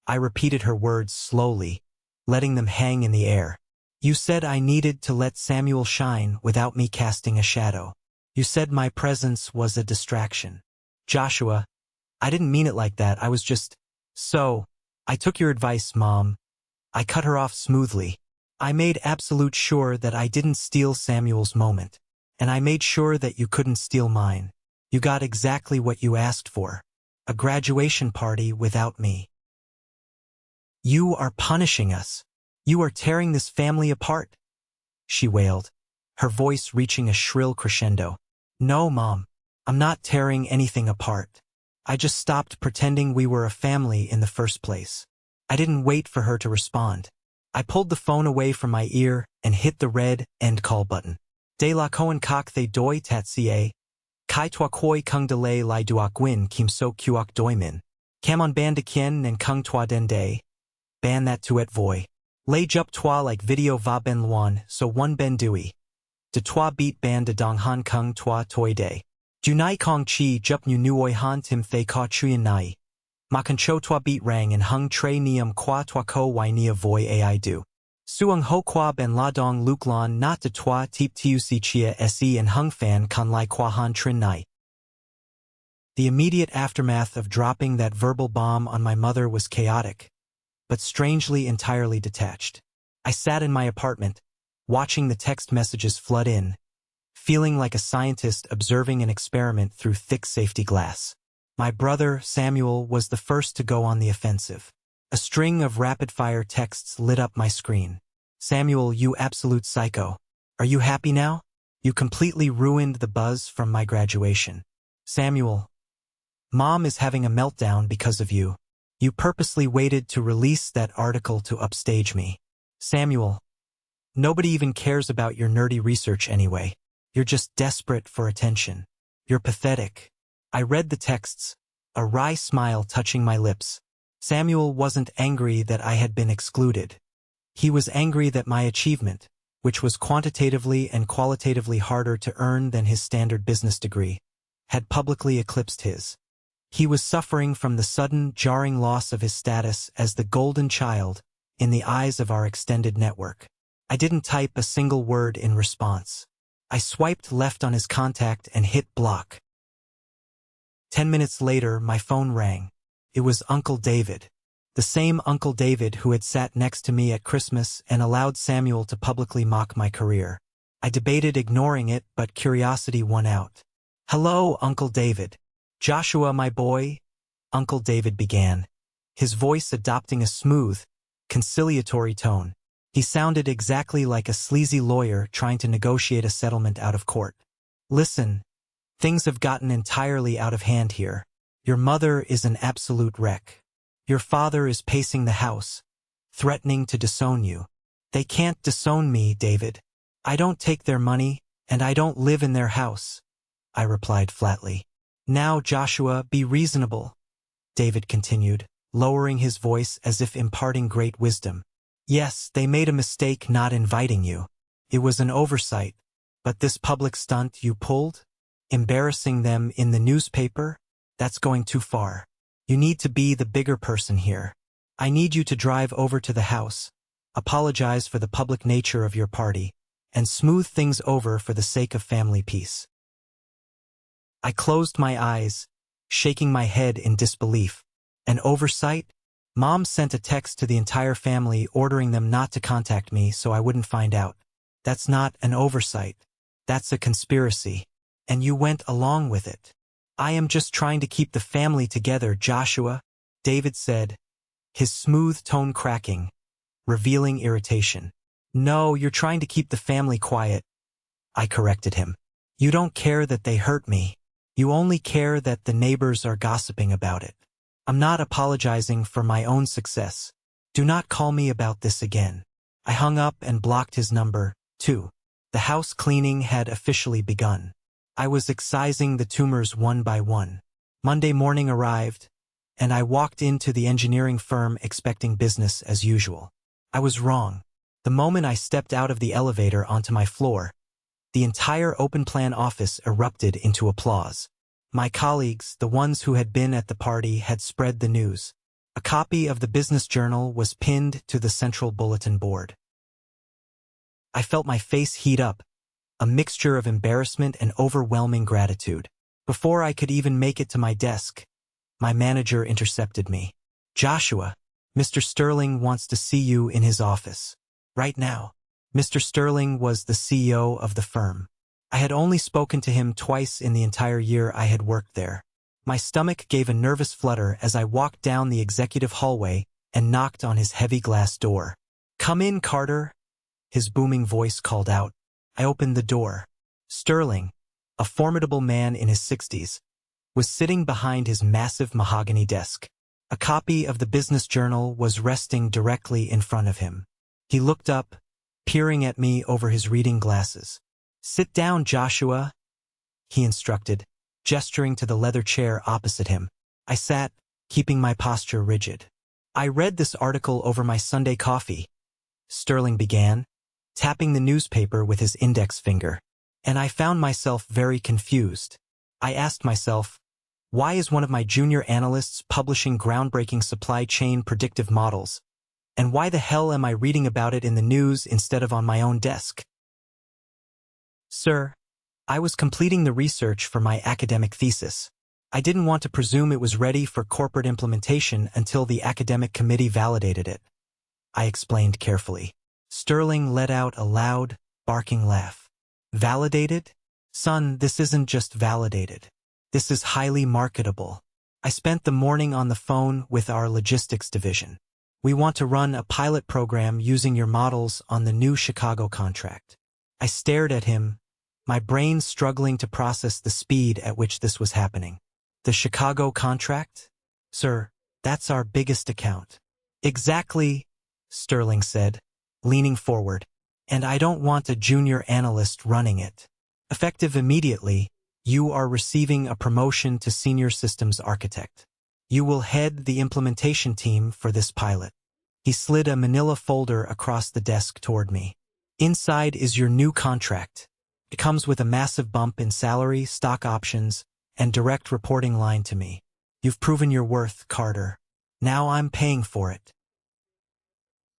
Speaker 1: I repeated her words slowly, letting them hang in the air. You said I needed to let Samuel shine without me casting a shadow. You said my presence was a distraction. Joshua, I didn't mean it like that. I was just... So, I took your advice, Mom. I cut her off smoothly. I made absolute sure that I didn't steal Samuel's moment. And I made sure that you couldn't steal mine. You got exactly what you asked for. A graduation party without me. You are punishing us. You are tearing this family apart, she wailed, her voice reaching a shrill crescendo. No, Mom, I'm not tearing anything apart. I just stopped pretending we were a family in the first place. I didn't wait for her to respond. I pulled the phone away from my ear and hit the red end call button. De la koen kak the doi tat ca. Kai tua koi kung de lay lai duak win kim so kuak doi min. Kam on ban de kien and kung tua den day. Ban that tuet voi. Lay jup toi like video va ben luan so one ben dui. De toi beat ban de dong han kung toi toi day. Junai kong chi jup nu nuoi han tim thay ka chuyen nai. Makan cho toi beat rang and hung tre niam qua toi ko wai nia voi ai do. Suung ho qua ben la dong luk lan not de toi tip tuc chia se and hung fan kan lai qua han trin nai. The immediate aftermath of dropping that verbal bomb on my mother was chaotic, but strangely entirely detached. I sat in my apartment, watching the text messages flood in, feeling like a scientist observing an experiment through thick safety glass. My brother, Samuel, was the first to go on the offensive. A string of rapid-fire texts lit up my screen. Samuel, you absolute psycho. Are you happy now? You completely ruined the buzz from my graduation. Samuel, Mom is having a meltdown because of you. You purposely waited to release that article to upstage me. Samuel, nobody even cares about your nerdy research anyway. You're just desperate for attention. You're pathetic. I read the texts, a wry smile touching my lips. Samuel wasn't angry that I had been excluded. He was angry that my achievement, which was quantitatively and qualitatively harder to earn than his standard business degree, had publicly eclipsed his. He was suffering from the sudden, jarring loss of his status as the golden child in the eyes of our extended network. I didn't type a single word in response. I swiped left on his contact and hit block. 10 minutes later, my phone rang. It was Uncle David. The same Uncle David who had sat next to me at Christmas and allowed Samuel to publicly mock my career. I debated ignoring it, but curiosity won out. Hello, Uncle David. Joshua, my boy, Uncle David began, his voice adopting a smooth, conciliatory tone. He sounded exactly like a sleazy lawyer trying to negotiate a settlement out of court. Listen, things have gotten entirely out of hand here. Your mother is an absolute wreck. Your father is pacing the house, threatening to disown you. They can't disown me, David. I don't take their money, and I don't live in their house, I replied flatly. Now, Joshua, be reasonable, David continued, lowering his voice as if imparting great wisdom. Yes, they made a mistake not inviting you. It was an oversight, but this public stunt you pulled, embarrassing them in the newspaper, that's going too far. You need to be the bigger person here. I need you to drive over to the house, apologize for the public nature of your party, and smooth things over for the sake of family peace. I closed my eyes, shaking my head in disbelief. An oversight? Mom sent a text to the entire family ordering them not to contact me so I wouldn't find out. That's not an oversight. That's a conspiracy. And you went along with it. I am just trying to keep the family together, Joshua, David said, his smooth tone cracking, revealing irritation. No, you're trying to keep the family quiet, I corrected him. You don't care that they hurt me. You only care that the neighbors are gossiping about it. I'm not apologizing for my own success. Do not call me about this again. I hung up and blocked his number, too. The house cleaning had officially begun. I was excising the tumors one by one. Monday morning arrived, and I walked into the engineering firm expecting business as usual. I was wrong. The moment I stepped out of the elevator onto my floor, the entire open-plan office erupted into applause. My colleagues, the ones who had been at the party, had spread the news. A copy of the business journal was pinned to the central bulletin board. I felt my face heat up, a mixture of embarrassment and overwhelming gratitude. Before I could even make it to my desk, my manager intercepted me. "Joshua, Mr. Sterling wants to see you in his office. Right now." Mr. Sterling was the CEO of the firm. I had only spoken to him twice in the entire year I had worked there. My stomach gave a nervous flutter as I walked down the executive hallway and knocked on his heavy glass door. "Come in, Carter," his booming voice called out. I opened the door. Sterling, a formidable man in his 60s, was sitting behind his massive mahogany desk. A copy of the business journal was resting directly in front of him. He looked up, peering at me over his reading glasses. "Sit down, Joshua," he instructed, gesturing to the leather chair opposite him. I sat, keeping my posture rigid. "I read this article over my Sunday coffee," Sterling began, tapping the newspaper with his index finger, "and I found myself very confused. I asked myself, why is one of my junior analysts publishing groundbreaking supply chain predictive models? And why the hell am I reading about it in the news instead of on my own desk?" "Sir, I was completing the research for my academic thesis. I didn't want to presume it was ready for corporate implementation until the academic committee validated it," I explained carefully. Sterling let out a loud, barking laugh. "Validated? Son, this isn't just validated. This is highly marketable. I spent the morning on the phone with our logistics division. We want to run a pilot program using your models on the new Chicago contract." I stared at him, my brain struggling to process the speed at which this was happening. "The Chicago contract? Sir, that's our biggest account." "Exactly," Sterling said, leaning forward, "and I don't want a junior analyst running it. Effective immediately, you are receiving a promotion to senior systems architect. You will head the implementation team for this pilot." He slid a manila folder across the desk toward me. "Inside is your new contract. It comes with a massive bump in salary, stock options, and direct reporting line to me. You've proven your worth, Carter. Now I'm paying for it."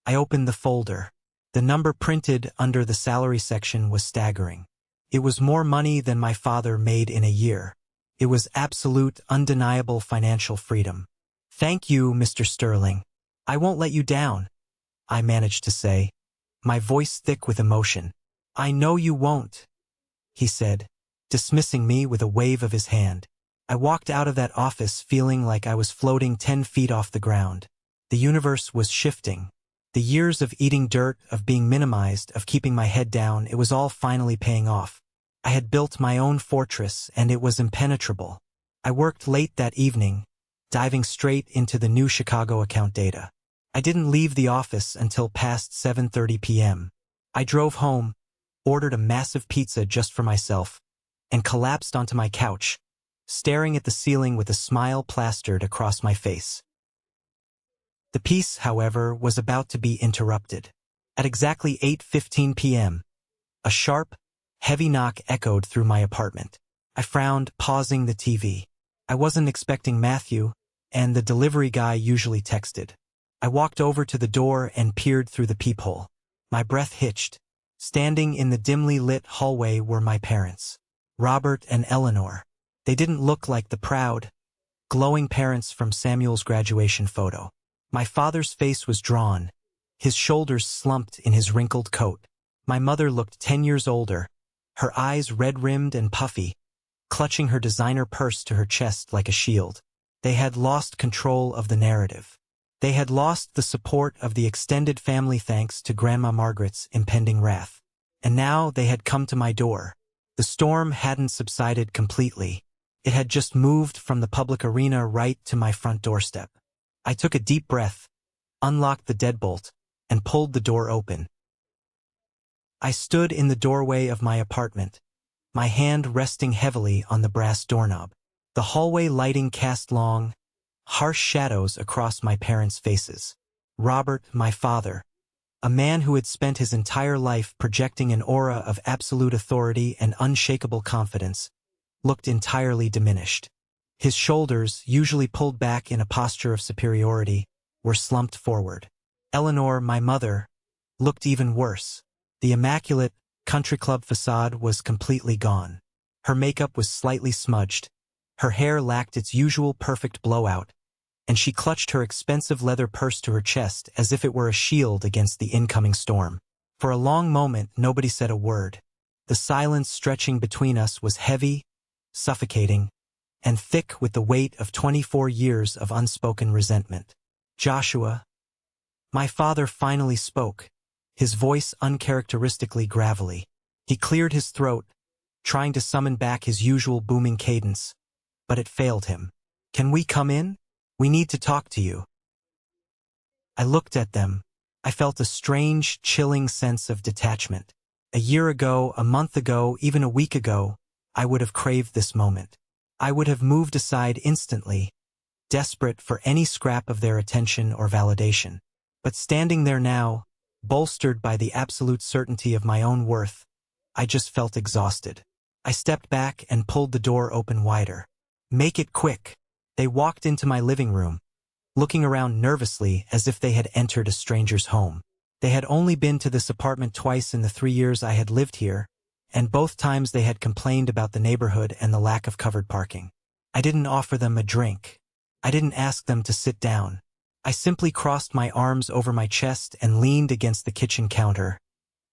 Speaker 1: I opened the folder. The number printed under the salary section was staggering. It was more money than my father made in a year. It was absolute, undeniable financial freedom. "Thank you, Mr. Sterling. I won't let you down," I managed to say, my voice thick with emotion. "I know you won't," he said, dismissing me with a wave of his hand. I walked out of that office feeling like I was floating 10 feet off the ground. The universe was shifting. The years of eating dirt, of being minimized, of keeping my head down, it was all finally paying off. I had built my own fortress, and it was impenetrable. I worked late that evening, diving straight into the new Chicago account data. I didn't leave the office until past 7:30 p.m. I drove home, ordered a massive pizza just for myself, and collapsed onto my couch, staring at the ceiling with a smile plastered across my face. The peace, however, was about to be interrupted. At exactly 8:15 p.m., a sharp, heavy knock echoed through my apartment. I frowned, pausing the TV. I wasn't expecting Matthew, and the delivery guy usually texted. I walked over to the door and peered through the peephole. My breath hitched. Standing in the dimly lit hallway were my parents, Robert and Eleanor. They didn't look like the proud, glowing parents from Samuel's graduation photo. My father's face was drawn, his shoulders slumped in his wrinkled coat. My mother looked 10 years older, her eyes red-rimmed and puffy, clutching her designer purse to her chest like a shield. They had lost control of the narrative. They had lost the support of the extended family thanks to Grandma Margaret's impending wrath. And now they had come to my door. The storm hadn't subsided completely. It had just moved from the public arena right to my front doorstep. I took a deep breath, unlocked the deadbolt, and pulled the door open. I stood in the doorway of my apartment, my hand resting heavily on the brass doorknob. The hallway lighting cast long, harsh shadows across my parents' faces. Robert, my father, a man who had spent his entire life projecting an aura of absolute authority and unshakable confidence, looked entirely diminished. His shoulders, usually pulled back in a posture of superiority, were slumped forward. Eleanor, my mother, looked even worse. The immaculate country club facade was completely gone. Her makeup was slightly smudged, her hair lacked its usual perfect blowout, and she clutched her expensive leather purse to her chest as if it were a shield against the incoming storm. For a long moment, nobody said a word. The silence stretching between us was heavy, suffocating, and thick with the weight of 24 years of unspoken resentment. Joshua, my father finally spoke, his voice uncharacteristically gravelly. He cleared his throat, trying to summon back his usual booming cadence, but it failed him. Can we come in? We need to talk to you. I looked at them. I felt a strange, chilling sense of detachment. A year ago, a month ago, even a week ago, I would have craved this moment. I would have moved aside instantly, desperate for any scrap of their attention or validation. But standing there now, bolstered by the absolute certainty of my own worth, I just felt exhausted. I stepped back and pulled the door open wider. Make it quick. They walked into my living room, looking around nervously as if they had entered a stranger's home. They had only been to this apartment twice in the 3 years I had lived here, and both times they had complained about the neighborhood and the lack of covered parking. I didn't offer them a drink. I didn't ask them to sit down. I simply crossed my arms over my chest and leaned against the kitchen counter,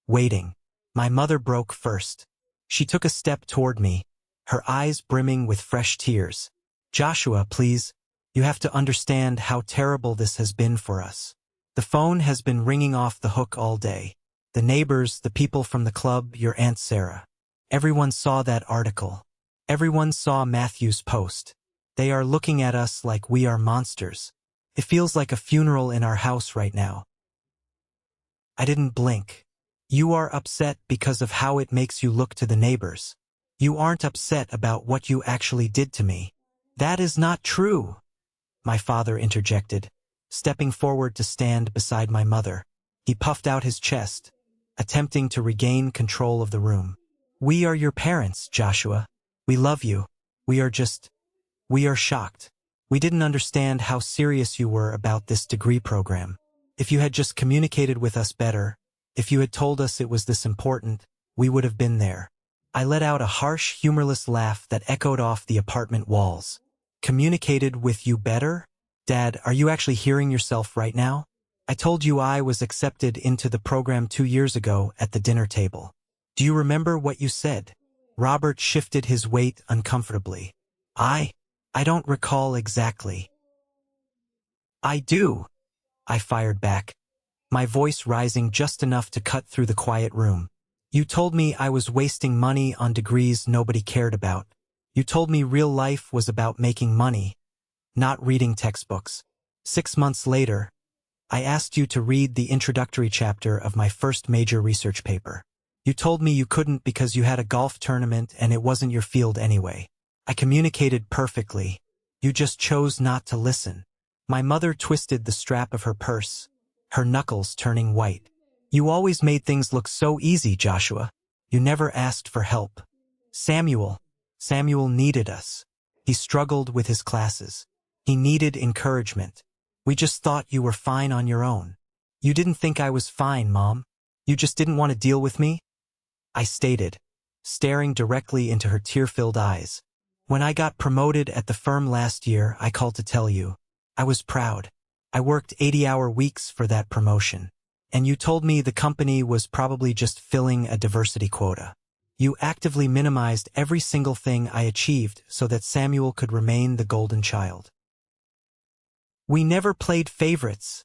Speaker 1: waiting. My mother broke first. She took a step toward me, her eyes brimming with fresh tears. Joshua, please, you have to understand how terrible this has been for us. The phone has been ringing off the hook all day. The neighbors, the people from the club, your Aunt Sarah. Everyone saw that article. Everyone saw Matthew's post. They are looking at us like we are monsters. It feels like a funeral in our house right now. I didn't blink. You are upset because of how it makes you look to the neighbors. You aren't upset about what you actually did to me. That is not true, my father interjected, stepping forward to stand beside my mother. He puffed out his chest, attempting to regain control of the room. We are your parents, Joshua. We love you. We are shocked. We didn't understand how serious you were about this degree program. If you had just communicated with us better, if you had told us it was this important, we would have been there. I let out a harsh, humorless laugh that echoed off the apartment walls. Communicated with you better? Dad, are you actually hearing yourself right now? I told you I was accepted into the program 2 years ago at the dinner table. Do you remember what you said? Robert shifted his weight uncomfortably. I don't recall exactly. I do, I fired back, my voice rising just enough to cut through the quiet room. You told me I was wasting money on degrees nobody cared about. You told me real life was about making money, not reading textbooks. 6 months later, I asked you to read the introductory chapter of my first major research paper. You told me you couldn't because you had a golf tournament and it wasn't your field anyway. I communicated perfectly. You just chose not to listen. My mother twisted the strap of her purse, her knuckles turning white. You always made things look so easy, Joshua. You never asked for help. Samuel needed us. He struggled with his classes. He needed encouragement. We just thought you were fine on your own. You didn't think I was fine, Mom. You just didn't want to deal with me? I stated, staring directly into her tear-filled eyes. When I got promoted at the firm last year, I called to tell you. I was proud. I worked 80-hour weeks for that promotion. And you told me the company was probably just filling a diversity quota. You actively minimized every single thing I achieved so that Samuel could remain the golden child. We never played favorites.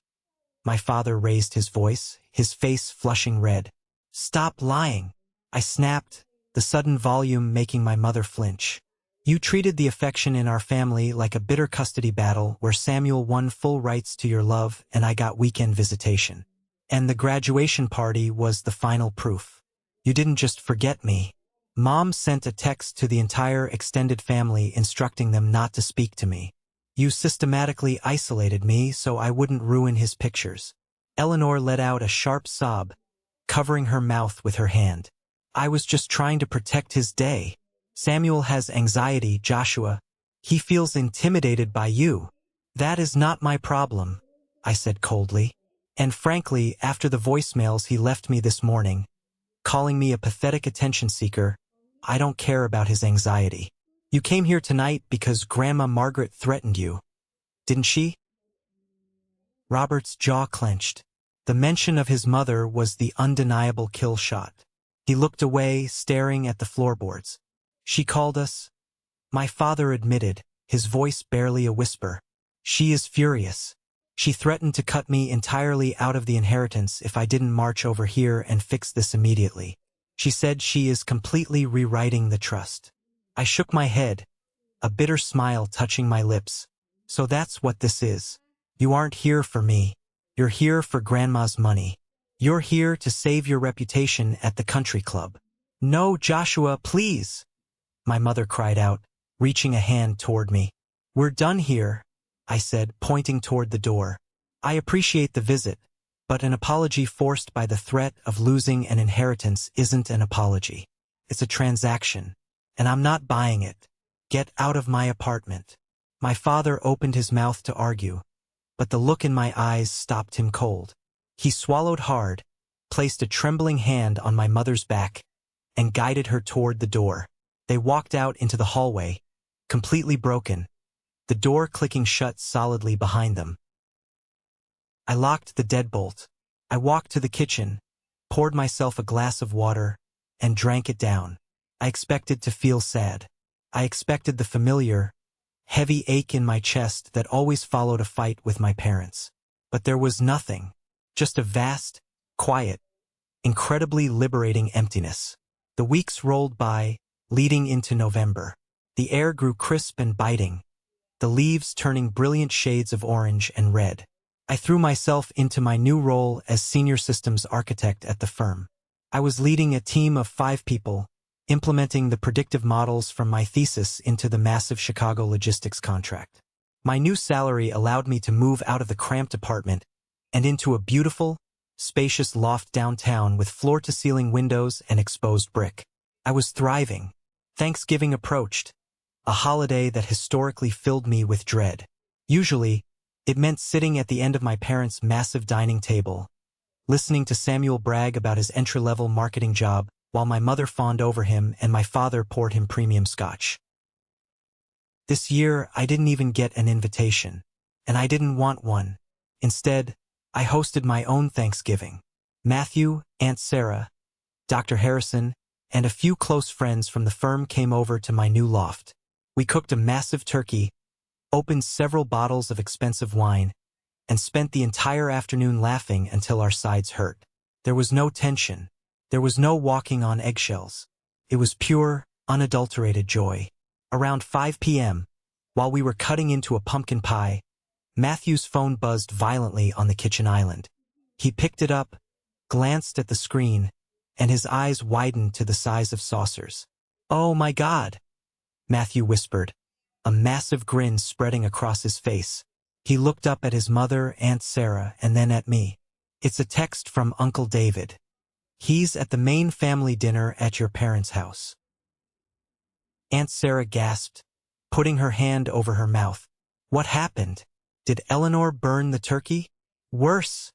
Speaker 1: My father raised his voice, his face flushing red. Stop lying. I snapped, the sudden volume making my mother flinch. You treated the affection in our family like a bitter custody battle where Samuel won full rights to your love and I got weekend visitation. And the graduation party was the final proof. You didn't just forget me. Mom sent a text to the entire extended family instructing them not to speak to me. You systematically isolated me so I wouldn't ruin his pictures. Eleanor let out a sharp sob, covering her mouth with her hand. I was just trying to protect his day. Samuel has anxiety, Joshua. He feels intimidated by you. That is not my problem, I said coldly. And frankly, after the voicemails he left me this morning, calling me a pathetic attention seeker, I don't care about his anxiety. You came here tonight because Grandma Margaret threatened you, didn't she? Robert's jaw clenched. The mention of his mother was the undeniable kill shot. He looked away, staring at the floorboards. She called us? My father admitted, his voice barely a whisper. She is furious. She threatened to cut me entirely out of the inheritance if I didn't march over here and fix this immediately. She said she is completely rewriting the trust. I shook my head, a bitter smile touching my lips. So that's what this is. You aren't here for me. You're here for Grandma's money. You're here to save your reputation at the country club. No, Joshua, please, my mother cried out, reaching a hand toward me. We're done here, I said, pointing toward the door. I appreciate the visit, but an apology forced by the threat of losing an inheritance isn't an apology. It's a transaction, and I'm not buying it. Get out of my apartment. My father opened his mouth to argue, but the look in my eyes stopped him cold. He swallowed hard, placed a trembling hand on my mother's back, and guided her toward the door. They walked out into the hallway, completely broken, the door clicking shut solidly behind them. I locked the deadbolt. I walked to the kitchen, poured myself a glass of water, and drank it down. I expected to feel sad. I expected the familiar, heavy ache in my chest that always followed a fight with my parents. But there was nothing, just a vast, quiet, incredibly liberating emptiness. The weeks rolled by, leading into November. The air grew crisp and biting, the leaves turning brilliant shades of orange and red. I threw myself into my new role as senior systems architect at the firm. I was leading a team of 5 people, implementing the predictive models from my thesis into the massive Chicago logistics contract. My new salary allowed me to move out of the cramped apartment and into a beautiful, spacious loft downtown with floor-to-ceiling windows and exposed brick. I was thriving. Thanksgiving approached, a holiday that historically filled me with dread. Usually, it meant sitting at the end of my parents' massive dining table, listening to Samuel brag about his entry-level marketing job while my mother fawned over him and my father poured him premium scotch. This year, I didn't even get an invitation, and I didn't want one. Instead, I hosted my own Thanksgiving. Matthew, Aunt Sarah, Dr. Harrison, and a few close friends from the firm came over to my new loft. We cooked a massive turkey, opened several bottles of expensive wine, and spent the entire afternoon laughing until our sides hurt. There was no tension. There was no walking on eggshells. It was pure, unadulterated joy. Around 5 p.m., while we were cutting into a pumpkin pie, Matthew's phone buzzed violently on the kitchen island. He picked it up, glanced at the screen, and his eyes widened to the size of saucers. "Oh my God," Matthew whispered, a massive grin spreading across his face. He looked up at his mother, Aunt Sarah, and then at me. "It's a text from Uncle David. He's at the main family dinner at your parents' house." Aunt Sarah gasped, putting her hand over her mouth. What happened? Did Eleanor burn the turkey? Worse,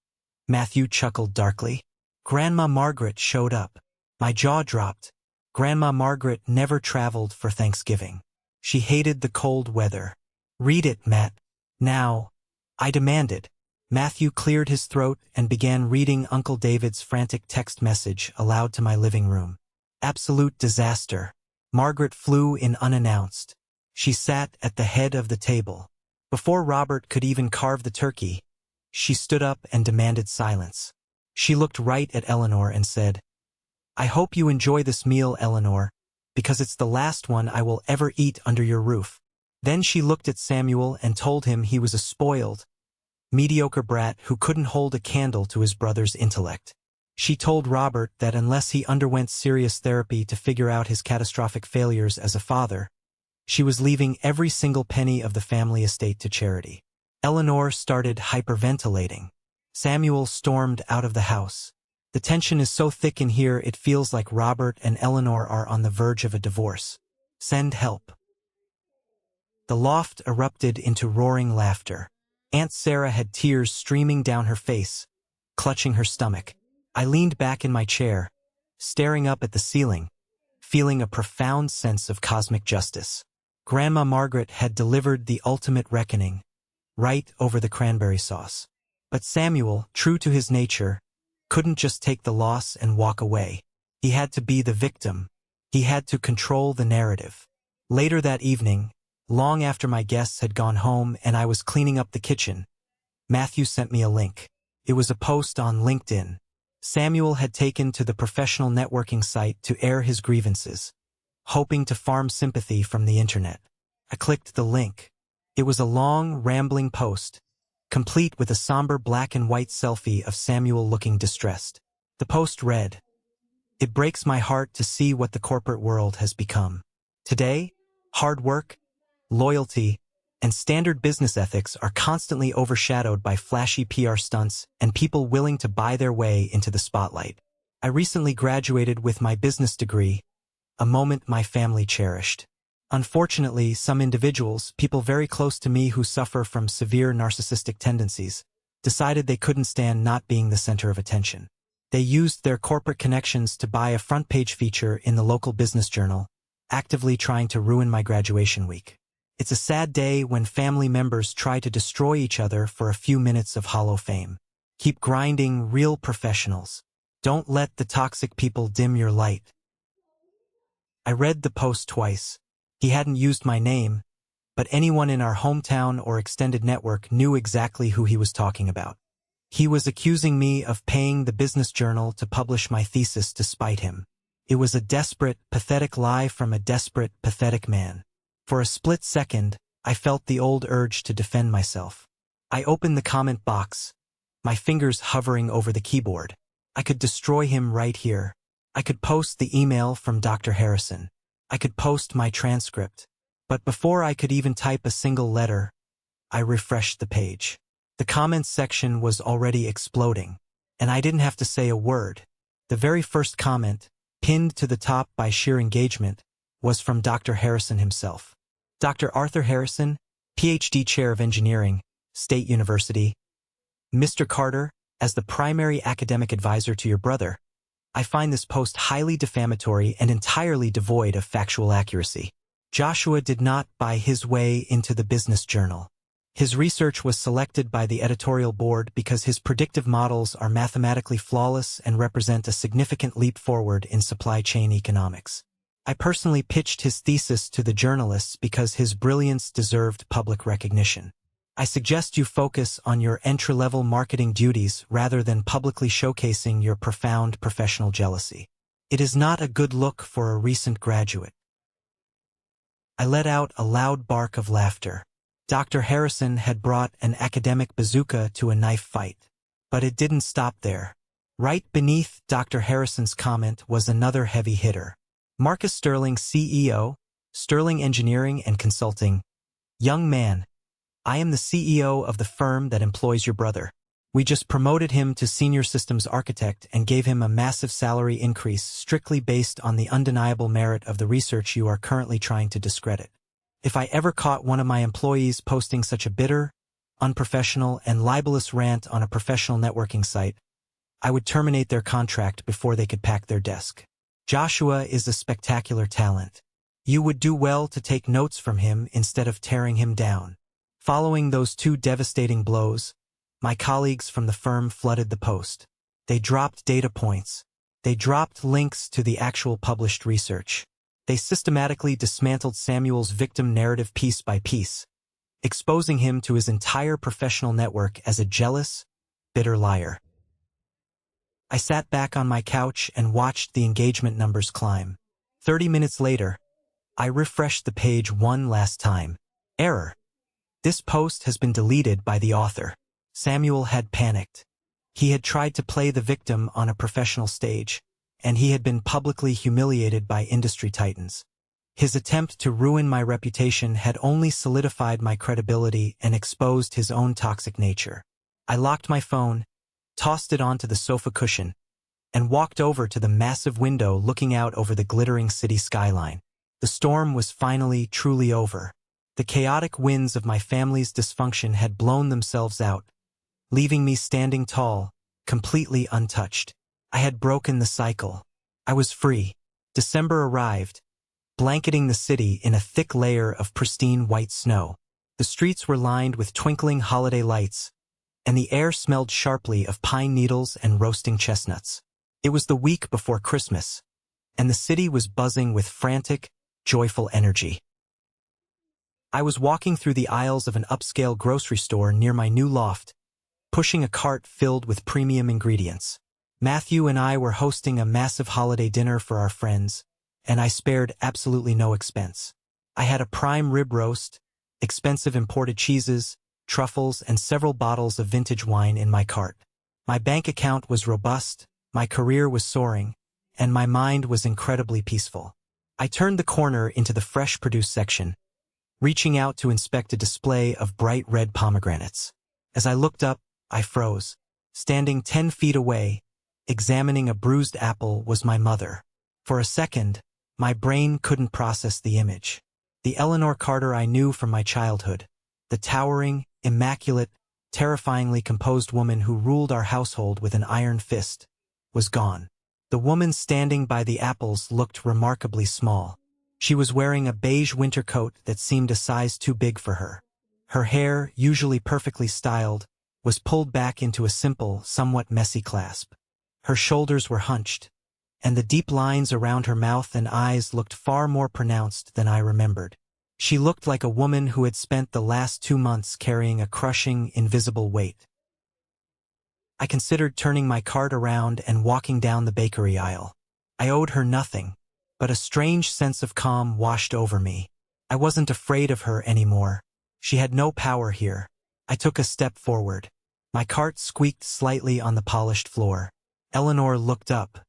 Speaker 1: Matthew chuckled darkly. Grandma Margaret showed up. My jaw dropped. Grandma Margaret never traveled for Thanksgiving. She hated the cold weather. "Read it, Matt. Now," I demanded. Matthew cleared his throat and began reading Uncle David's frantic text message aloud to my living room. Absolute disaster. Margaret flew in unannounced. She sat at the head of the table. Before Robert could even carve the turkey, she stood up and demanded silence. She looked right at Eleanor and said, "I hope you enjoy this meal, Eleanor, because it's the last one I will ever eat under your roof." Then she looked at Samuel and told him he was a spoiled, mediocre brat who couldn't hold a candle to his brother's intellect. She told Robert that unless he underwent serious therapy to figure out his catastrophic failures as a father, she was leaving every single penny of the family estate to charity. Eleanor started hyperventilating. Samuel stormed out of the house. The tension is so thick in here it feels like Robert and Eleanor are on the verge of a divorce. Send help. The loft erupted into roaring laughter. Aunt Sarah had tears streaming down her face, clutching her stomach. I leaned back in my chair, staring up at the ceiling, feeling a profound sense of cosmic justice. Grandma Margaret had delivered the ultimate reckoning, right over the cranberry sauce. But Samuel, true to his nature, couldn't just take the loss and walk away. He had to be the victim. He had to control the narrative. Later that evening, long after my guests had gone home and I was cleaning up the kitchen, Matthew sent me a link. It was a post on LinkedIn. Samuel had taken to the professional networking site to air his grievances, hoping to farm sympathy from the internet. I clicked the link. It was a long, rambling post, complete with a somber black and white selfie of Samuel looking distressed. The post read, "It breaks my heart to see what the corporate world has become. Today, hard work, loyalty, and standard business ethics are constantly overshadowed by flashy PR stunts and people willing to buy their way into the spotlight. I recently graduated with my business degree, a moment my family cherished. Unfortunately, some individuals, people very close to me who suffer from severe narcissistic tendencies, decided they couldn't stand not being the center of attention. They used their corporate connections to buy a front-page feature in the local business journal, actively trying to ruin my graduation week. It's a sad day when family members try to destroy each other for a few minutes of hollow fame. Keep grinding, real professionals. Don't let the toxic people dim your light." I read the post twice. He hadn't used my name, but anyone in our hometown or extended network knew exactly who he was talking about. He was accusing me of paying the business journal to publish my thesis to spite him. It was a desperate, pathetic lie from a desperate, pathetic man. For a split second, I felt the old urge to defend myself. I opened the comment box, my fingers hovering over the keyboard. I could destroy him right here. I could post the email from Dr. Harrison. I could post my transcript. But before I could even type a single letter, I refreshed the page. The comments section was already exploding, and I didn't have to say a word. The very first comment, pinned to the top by sheer engagement, was from Dr. Harrison himself. Dr. Arthur Harrison, PhD Chair of Engineering, State University. Mr. Carter, as the primary academic advisor to your brother, I find this post highly defamatory and entirely devoid of factual accuracy. Joshua did not buy his way into the business journal. His research was selected by the editorial board because his predictive models are mathematically flawless and represent a significant leap forward in supply chain economics. I personally pitched his thesis to the journalists because his brilliance deserved public recognition. I suggest you focus on your entry-level marketing duties rather than publicly showcasing your profound professional jealousy. It is not a good look for a recent graduate. I let out a loud bark of laughter. Dr. Harrison had brought an academic bazooka to a knife fight. But it didn't stop there. Right beneath Dr. Harrison's comment was another heavy hitter. Marcus Sterling, CEO, Sterling Engineering and Consulting. Young man, I am the CEO of the firm that employs your brother. We just promoted him to senior systems architect and gave him a massive salary increase strictly based on the undeniable merit of the research you are currently trying to discredit. If I ever caught one of my employees posting such a bitter, unprofessional, and libelous rant on a professional networking site, I would terminate their contract before they could pack their desk. Joshua is a spectacular talent. You would do well to take notes from him instead of tearing him down. Following those two devastating blows, my colleagues from the firm flooded the post. They dropped data points. They dropped links to the actual published research. They systematically dismantled Samuel's victim narrative piece by piece, exposing him to his entire professional network as a jealous, bitter liar. I sat back on my couch and watched the engagement numbers climb. 30 minutes later, I refreshed the page one last time. Error. This post has been deleted by the author. Samuel had panicked. He had tried to play the victim on a professional stage, and he had been publicly humiliated by industry titans. His attempt to ruin my reputation had only solidified my credibility and exposed his own toxic nature. I locked my phone, tossed it onto the sofa cushion, and walked over to the massive window looking out over the glittering city skyline. The storm was finally truly over. The chaotic winds of my family's dysfunction had blown themselves out, leaving me standing tall, completely untouched. I had broken the cycle. I was free. December arrived, blanketing the city in a thick layer of pristine white snow. The streets were lined with twinkling holiday lights, and the air smelled sharply of pine needles and roasting chestnuts. It was the week before Christmas, and the city was buzzing with frantic, joyful energy. I was walking through the aisles of an upscale grocery store near my new loft, pushing a cart filled with premium ingredients. Matthew and I were hosting a massive holiday dinner for our friends, and I spared absolutely no expense. I had a prime rib roast, expensive imported cheeses, truffles, and several bottles of vintage wine in my cart. My bank account was robust, my career was soaring, and my mind was incredibly peaceful. I turned the corner into the fresh produce section, reaching out to inspect a display of bright red pomegranates. As I looked up, I froze. Standing 10 feet away, examining a bruised apple, was my mother. For a second, my brain couldn't process the image. The Eleanor Carter I knew from my childhood, the towering, immaculate, terrifyingly composed woman who ruled our household with an iron fist, was gone. The woman standing by the apples looked remarkably small. She was wearing a beige winter coat that seemed a size too big for her. Her hair, usually perfectly styled, was pulled back into a simple, somewhat messy clasp. Her shoulders were hunched, and the deep lines around her mouth and eyes looked far more pronounced than I remembered. She looked like a woman who had spent the last 2 months carrying a crushing, invisible weight. I considered turning my cart around and walking down the bakery aisle. I owed her nothing, but a strange sense of calm washed over me. I wasn't afraid of her anymore. She had no power here. I took a step forward. My cart squeaked slightly on the polished floor. Eleanor looked up.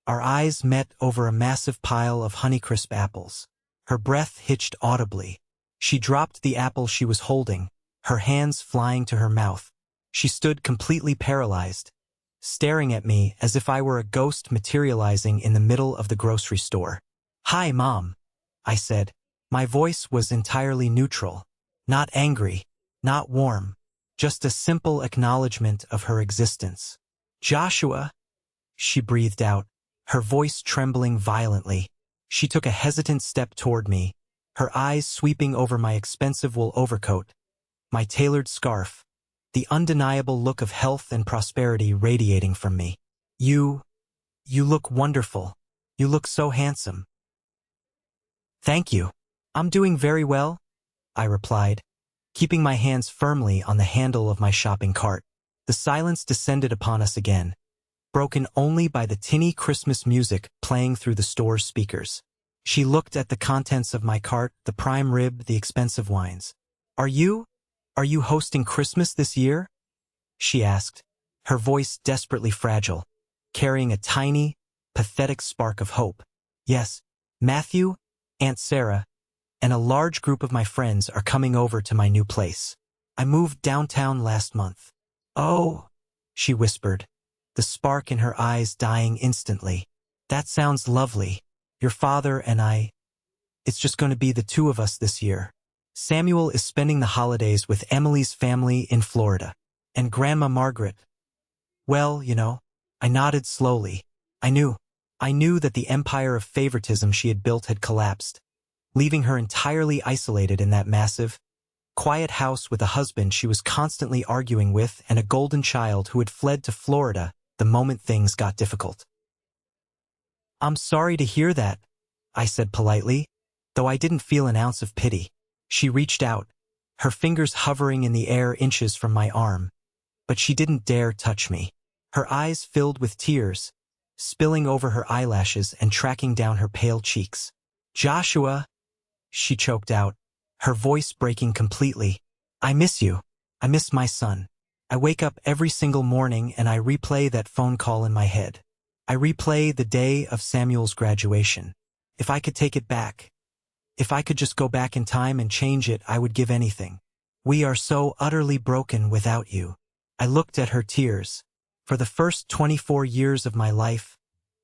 Speaker 1: Our eyes met over a massive pile of Honeycrisp apples. Her breath hitched audibly. She dropped the apple she was holding, her hands flying to her mouth. She stood completely paralyzed, staring at me as if I were a ghost materializing in the middle of the grocery store. "Hi, Mom," I said. My voice was entirely neutral. Not angry, not warm, just a simple acknowledgement of her existence. "Joshua," she breathed out, her voice trembling violently. She took a hesitant step toward me, her eyes sweeping over my expensive wool overcoat, my tailored scarf, the undeniable look of health and prosperity radiating from me. You look wonderful. You look so handsome." "Thank you. I'm doing very well," I replied, keeping my hands firmly on the handle of my shopping cart. The silence descended upon us again, broken only by the tinny Christmas music playing through the store's speakers. She looked at the contents of my cart, the prime rib, the expensive wines. Are you hosting Christmas this year?" she asked, her voice desperately fragile, carrying a tiny, pathetic spark of hope. "Yes, Matthew, Aunt Sarah, and a large group of my friends are coming over to my new place. I moved downtown last month." "Oh," she whispered, the spark in her eyes dying instantly. "That sounds lovely. Your father and I. It's just going to be the two of us this year. Samuel is spending the holidays with Emily's family in Florida. And Grandma Margaret." "Well, I nodded slowly. I knew that the empire of favoritism she had built had collapsed, leaving her entirely isolated in that massive, quiet house with a husband she was constantly arguing with and a golden child who had fled to Florida the moment things got difficult. "I'm sorry to hear that," I said politely, though I didn't feel an ounce of pity. She reached out, her fingers hovering in the air inches from my arm, but she didn't dare touch me. Her eyes filled with tears, spilling over her eyelashes and tracking down her pale cheeks. "Joshua," she choked out, her voice breaking completely. "I miss you. I miss my son." I wake up every single morning and I replay that phone call in my head. I replay the day of Samuel's graduation. If I could take it back, if I could just go back in time and change it, I would give anything. We are so utterly broken without you. I looked at her tears. For the first 24 years of my life,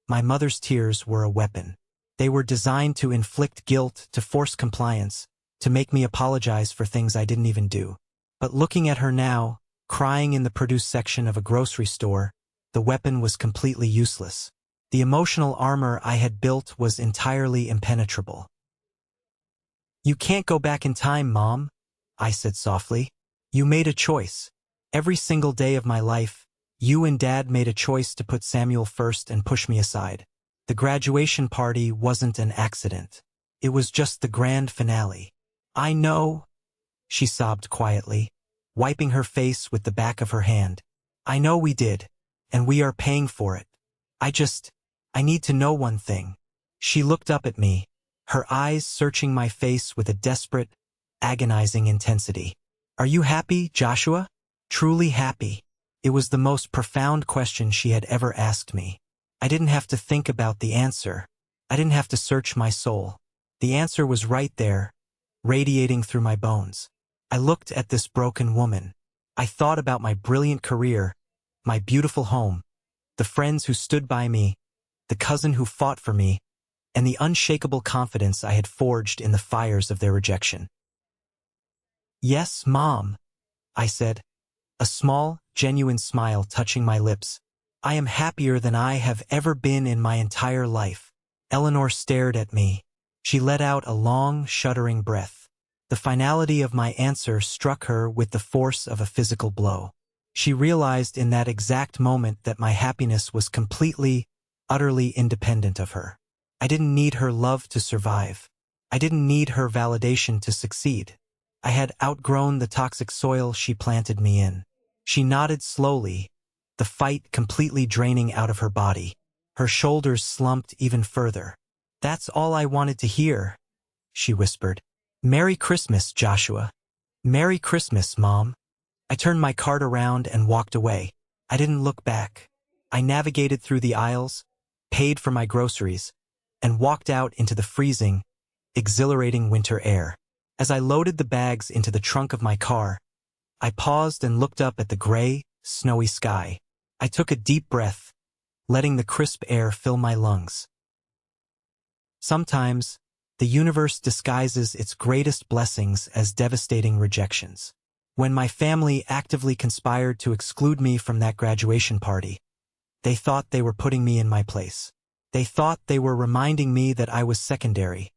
Speaker 1: my mother's tears were a weapon. They were designed to inflict guilt, to force compliance, to make me apologize for things I didn't even do. But looking at her now, crying in the produce section of a grocery store, the weapon was completely useless. The emotional armor I had built was entirely impenetrable. "You can't go back in time, Mom," I said softly. "You made a choice. Every single day of my life, you and Dad made a choice to put Samuel first and push me aside. The graduation party wasn't an accident. It was just the grand finale." "I know," she sobbed quietly, wiping her face with the back of her hand. "I know we did, and we are paying for it. I need to know one thing." She looked up at me, her eyes searching my face with a desperate, agonizing intensity. "Are you happy, Joshua? Truly happy?" It was the most profound question she had ever asked me. I didn't have to think about the answer. I didn't have to search my soul. The answer was right there, radiating through my bones. I looked at this broken woman. I thought about my brilliant career, my beautiful home, the friends who stood by me, the cousin who fought for me, and the unshakable confidence I had forged in the fires of their rejection. "Yes, Mom," I said, a small, genuine smile touching my lips. "I am happier than I have ever been in my entire life." Eleanor stared at me. She let out a long, shuddering breath. The finality of my answer struck her with the force of a physical blow. She realized in that exact moment that my happiness was completely, utterly independent of her. I didn't need her love to survive. I didn't need her validation to succeed. I had outgrown the toxic soil she planted me in. She nodded slowly, the fight completely draining out of her body. Her shoulders slumped even further. "That's all I wanted to hear," she whispered. "Merry Christmas, Joshua." "Merry Christmas, Mom." I turned my cart around and walked away. I didn't look back. I navigated through the aisles, paid for my groceries, and walked out into the freezing, exhilarating winter air. As I loaded the bags into the trunk of my car, I paused and looked up at the gray, snowy sky. I took a deep breath, letting the crisp air fill my lungs. Sometimes, the universe disguises its greatest blessings as devastating rejections. When my family actively conspired to exclude me from that graduation party, they thought they were putting me in my place. They thought they were reminding me that I was secondary,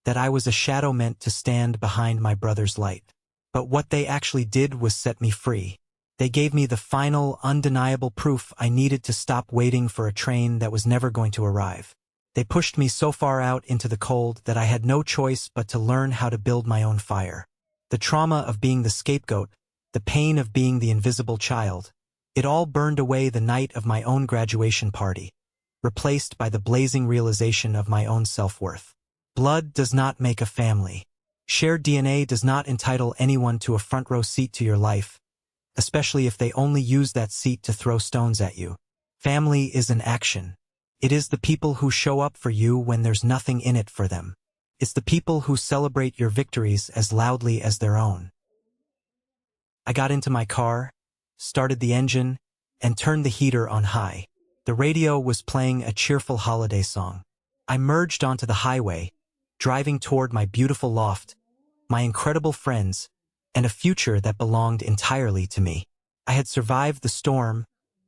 Speaker 1: that I was a shadow meant to stand behind my brother's light. But what they actually did was set me free. They gave me the final, undeniable proof I needed to stop waiting for a train that was never going to arrive. They pushed me so far out into the cold that I had no choice but to learn how to build my own fire. The trauma of being the scapegoat, the pain of being the invisible child, it all burned away the night of my own graduation party, replaced by the blazing realization of my own self-worth. Blood does not make a family. Shared DNA does not entitle anyone to a front-row seat to your life, especially if they only use that seat to throw stones at you. Family is an action. It is the people who show up for you when there's nothing in it for them. It's the people who celebrate your victories as loudly as their own. I got into my car, started the engine, and turned the heater on high. The radio was playing a cheerful holiday song. I merged onto the highway, driving toward my beautiful loft, my incredible friends, and a future that belonged entirely to me. I had survived the storm,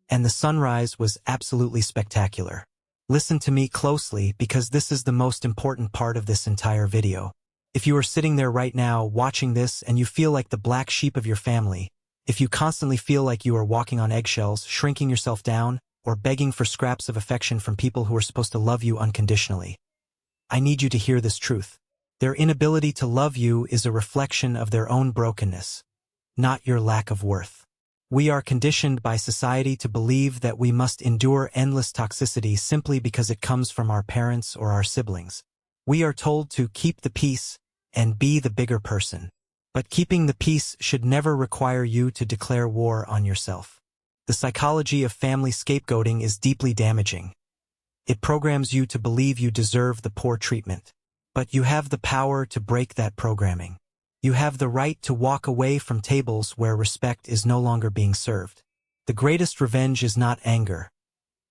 Speaker 1: and the sunrise was absolutely spectacular. Listen to me closely because this is the most important part of this entire video. If you are sitting there right now watching this and you feel like the black sheep of your family, if you constantly feel like you are walking on eggshells, shrinking yourself down, or begging for scraps of affection from people who are supposed to love you unconditionally, I need you to hear this truth. Their inability to love you is a reflection of their own brokenness, not your lack of worth. We are conditioned by society to believe that we must endure endless toxicity simply because it comes from our parents or our siblings. We are told to keep the peace and be the bigger person. But keeping the peace should never require you to declare war on yourself. The psychology of family scapegoating is deeply damaging. It programs you to believe you deserve the poor treatment. But you have the power to break that programming. You have the right to walk away from tables where respect is no longer being served. The greatest revenge is not anger.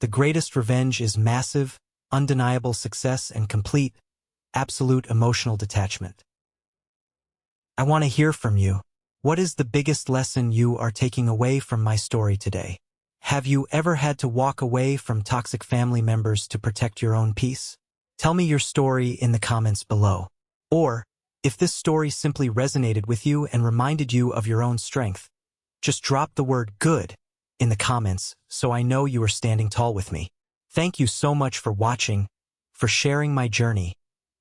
Speaker 1: The greatest revenge is massive, undeniable success and complete, absolute emotional detachment. I want to hear from you. What is the biggest lesson you are taking away from my story today? Have you ever had to walk away from toxic family members to protect your own peace? Tell me your story in the comments below. Or, if this story simply resonated with you and reminded you of your own strength, just drop the word good in the comments so I know you are standing tall with me. Thank you so much for watching, for sharing my journey,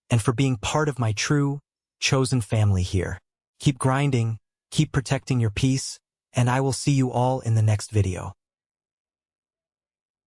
Speaker 1: and for being part of my true, chosen family here. Keep grinding, keep protecting your peace, and I will see you all in the next video.